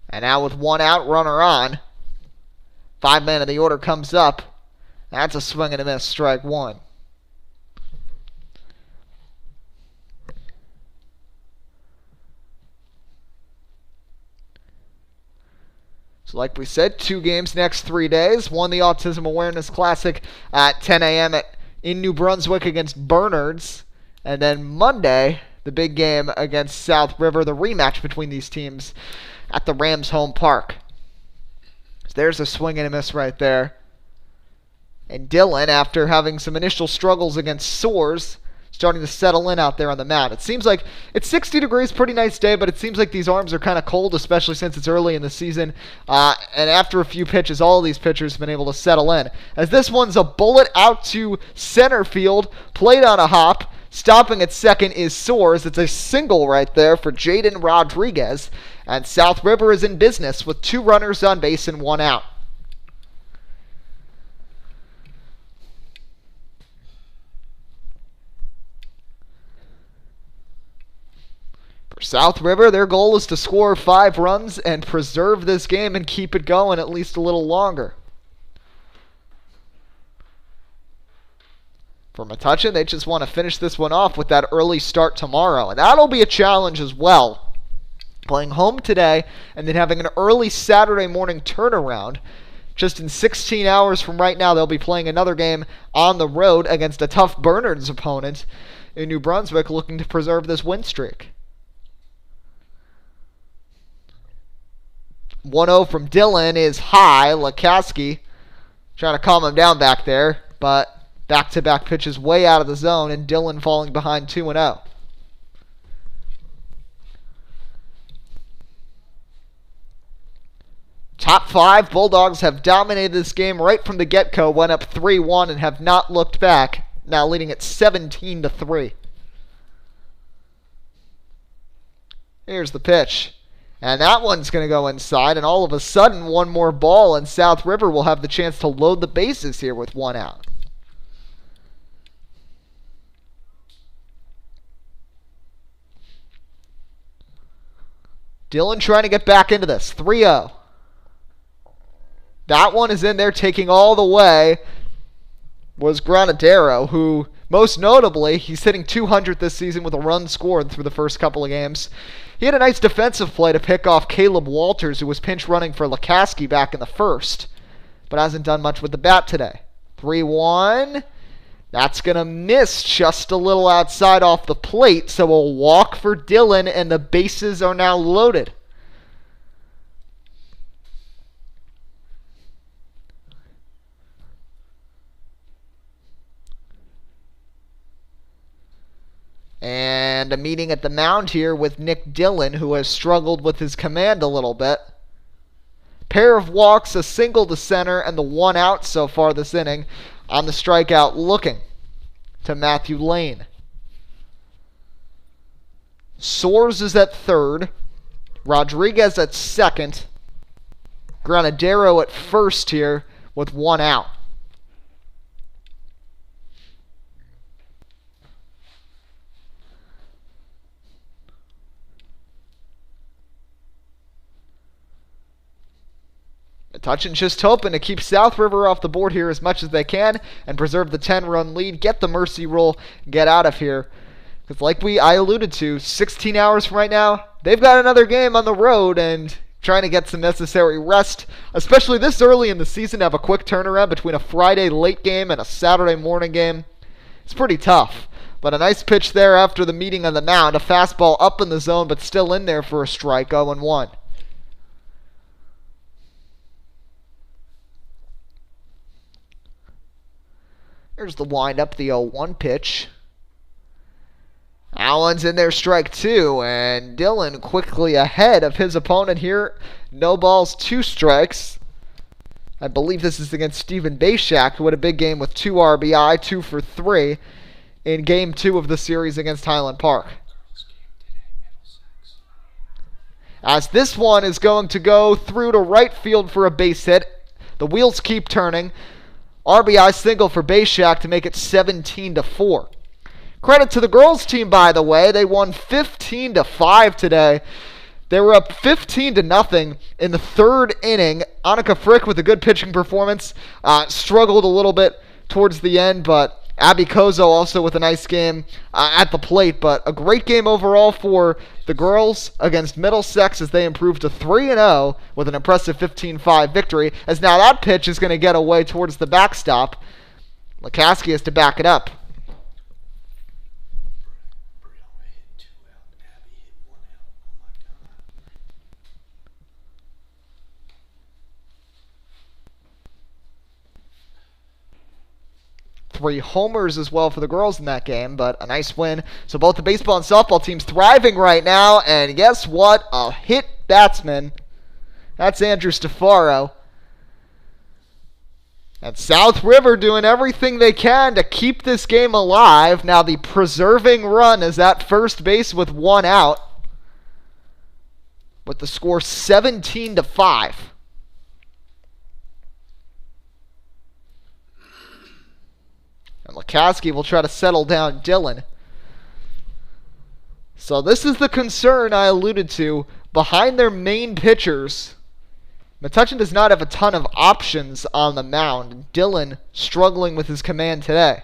And now with 1 out, runner on. 5 men of the order comes up. That's a swing and a miss, strike 1. So like we said, 2 games next 3 days. 1, the Autism Awareness Classic at 10 a.m. in New Brunswick against Bernards. And then Monday, the big game against South River, the rematch between these teams at the Rams' home park. So there's a swing and a miss right there. And Dillon, after having some initial struggles against Soares, starting to settle in out there on the mat. It seems like it's 60 degrees, pretty nice day, but it seems like these arms are kind of cold, especially since it's early in the season. And after a few pitches, all of these pitchers have been able to settle in. As this one's a bullet out to center field, played on a hop. Stopping at second is Soares. It's a single right there for Jaden Rodriguez. And South River is in business with 2 runners on base and 1 out. For South River, their goal is to score 5 runs and preserve this game and keep it going at least a little longer. For Metuchen, they just want to finish this one off with that early start tomorrow. And that'll be a challenge as well. Playing home today and then having an early Saturday morning turnaround. Just in 16 hours from right now, they'll be playing another game on the road against a tough Bernards opponent in New Brunswick, looking to preserve this win streak. 1-0 from Dillon is high. Lukowski trying to calm him down back there, but back-to-back pitches way out of the zone, and Dillon falling behind 2-0. Top 5, Bulldogs have dominated this game right from the get-go, went up 3-1 and have not looked back, now leading at 17-3. Here's the pitch. And that one's going to go inside, and all of a sudden, 1 more ball, and South River will have the chance to load the bases here with 1 out. Dillon trying to get back into this. 3-0. That one is in there, taking all the way was Granidaro, who, most notably, he's hitting 200 this season with a run scored through the first couple of games. He had a nice defensive play to pick off Caleb Walters, who was pinch running for Lukowski back in the first, but hasn't done much with the bat today. 3-1. That's going to miss just a little outside off the plate, so a walk for Dillon, and the bases are now loaded. And a meeting at the mound here with Nick Dillon, who has struggled with his command a little bit. Pair of walks, a single to center, and the one out so far this inning. On the strikeout, looking to Matthew Lane. Soares is at third. Rodriguez at second. Granidaro at first here with one out. Metuchen just hoping to keep South River off the board here as much as they can and preserve the 10-run lead, get the mercy roll, get out of here. Because like I alluded to, 16 hours from right now, they've got another game on the road and trying to get some necessary rest, especially this early in the season, to have a quick turnaround between a Friday late game and a Saturday morning game. It's pretty tough. But a nice pitch there after the meeting on the mound. A fastball up in the zone, but still in there for a strike, 0-1. Here's the windup, the 0-1 pitch. Allen's in there, strike two, and Dillon quickly ahead of his opponent here. No balls, 2 strikes. I believe this is against Stephen Baishak, who had a big game with 2 RBI, 2 for 3 in Game 2 of the series against Highland Park. As this one is going to go through to right field for a base hit. The wheels keep turning. RBI single for Baishak to make it 17-4. Credit to the girls team, by the way. They won 15-5 today. They were up 15-0 in the third inning. Annika Frick with a good pitching performance. Struggled a little bit towards the end, but Abby Kozo also with a nice game at the plate. But a great game overall for the girls against Middlesex as they improved to 3-0 with an impressive 15-5 victory. As now that pitch is going to get away towards the backstop. Lukaski has to back it up. Three homers as well for the girls in that game, but a nice win. So both the baseball and softball teams thriving right now, and guess what? A hit batsman. That's Andrew Stefaro. And South River doing everything they can to keep this game alive. Now the preserving run is at first base with one out, with the score 17-5. And Lukaski will try to settle down Dillon. So this is the concern I alluded to. Behind their main pitchers, Metuchen does not have a ton of options on the mound. Dillon struggling with his command today.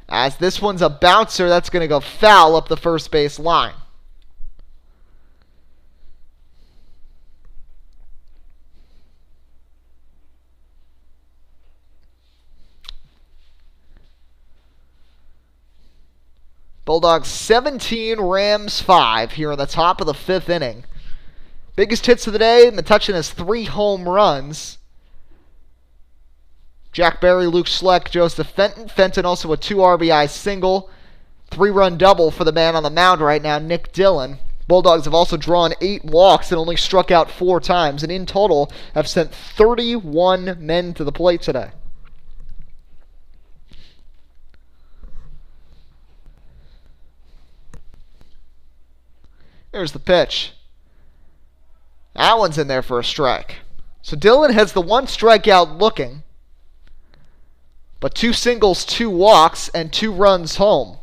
As this one's a bouncer, that's going to go foul up the first base line. Bulldogs 17, Rams 5 here in the top of the 5th inning. Biggest hits of the day, Metuchen has 3 home runs. Jack Berry, Luke Schleck, Joseph Fenton. Fenton also a 2 RBI single. 3-run double for the man on the mound right now, Nick Dillon. Bulldogs have also drawn 8 walks and only struck out 4 times, and in total have sent 31 men to the plate today. There's the pitch. That one's in there for a strike. So Dillon has the 1 strikeout looking, but 2 singles, 2 walks, and 2 runs home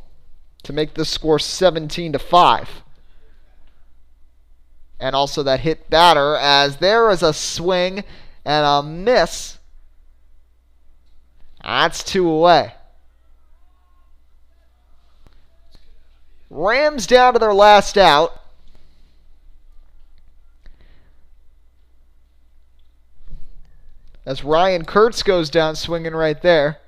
to make this score 17-5. And also that hit batter, as there is a swing and a miss. That's 2 away. Rams down to their last out. As Ryan Kurtz goes down swinging right there.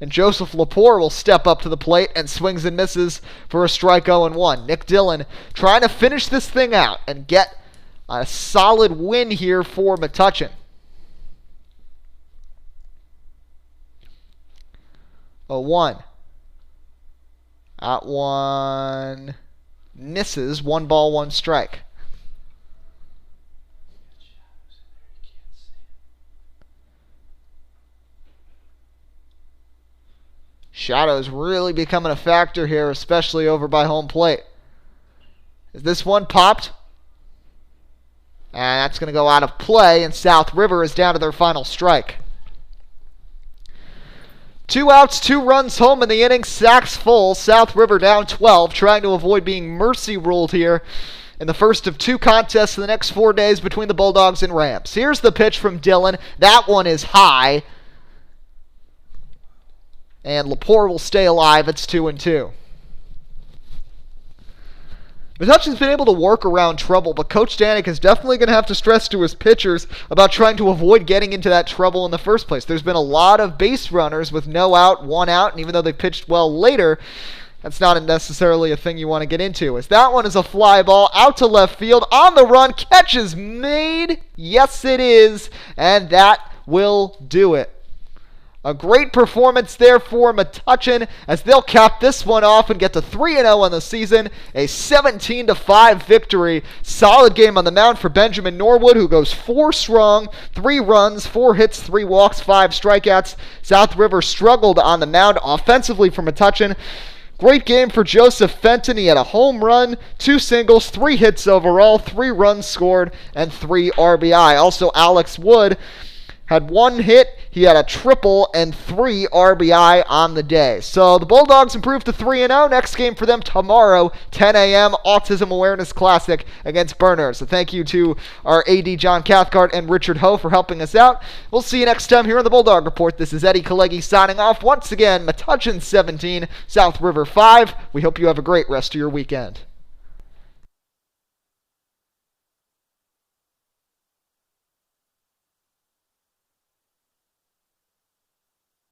And Joseph Lepore will step up to the plate and swings and misses for a strike 0-1. Nick Dillon trying to finish this thing out and get a solid win here for Metuchen. 0-1. That one misses. 1 ball, 1 strike. Shadows really becoming a factor here, especially over by home plate. Is this one popped? And that's going to go out of play, and South River is down to their final strike. 2 outs, 2 runs home in the inning. Sacks full. South River down 12, trying to avoid being mercy ruled here in the first of 2 contests in the next 4 days between the Bulldogs and Rams. Here's the pitch from Dillon. That one is high. And Lepore will stay alive. It's 2-2. Metuchen's been able to work around trouble, but Coach Danik is definitely going to have to stress to his pitchers about trying to avoid getting into that trouble in the first place. There's been a lot of base runners with no out, 1 out, and even though they pitched well later, that's not necessarily a thing you want to get into. As that one is a fly ball out to left field, on the run, catch is made. Yes, it is, and that will do it. A great performance there for Metuchen as they'll cap this one off and get to 3-0 on the season. A 17-5 victory. Solid game on the mound for Benjamin Norwood, who goes 4 strong, 3 runs, 4 hits, 3 walks, 5 strikeouts. South River struggled on the mound offensively for Metuchen. Great game for Joseph Fenton. He had a home run, 2 singles, 3 hits overall, 3 runs scored, and 3 RBI. Also, Alex Wood had 1 hit, he had a triple, and 3 RBI on the day. So the Bulldogs improved to 3-0. Next game for them tomorrow, 10 a.m., Autism Awareness Classic against Berners. So thank you to our AD John Cathcart and Richard Ho for helping us out. We'll see you next time here on the Bulldog Report. This is Eddie Kalegi signing off. Once again, Metuchen 17, South River 5. We hope you have a great rest of your weekend.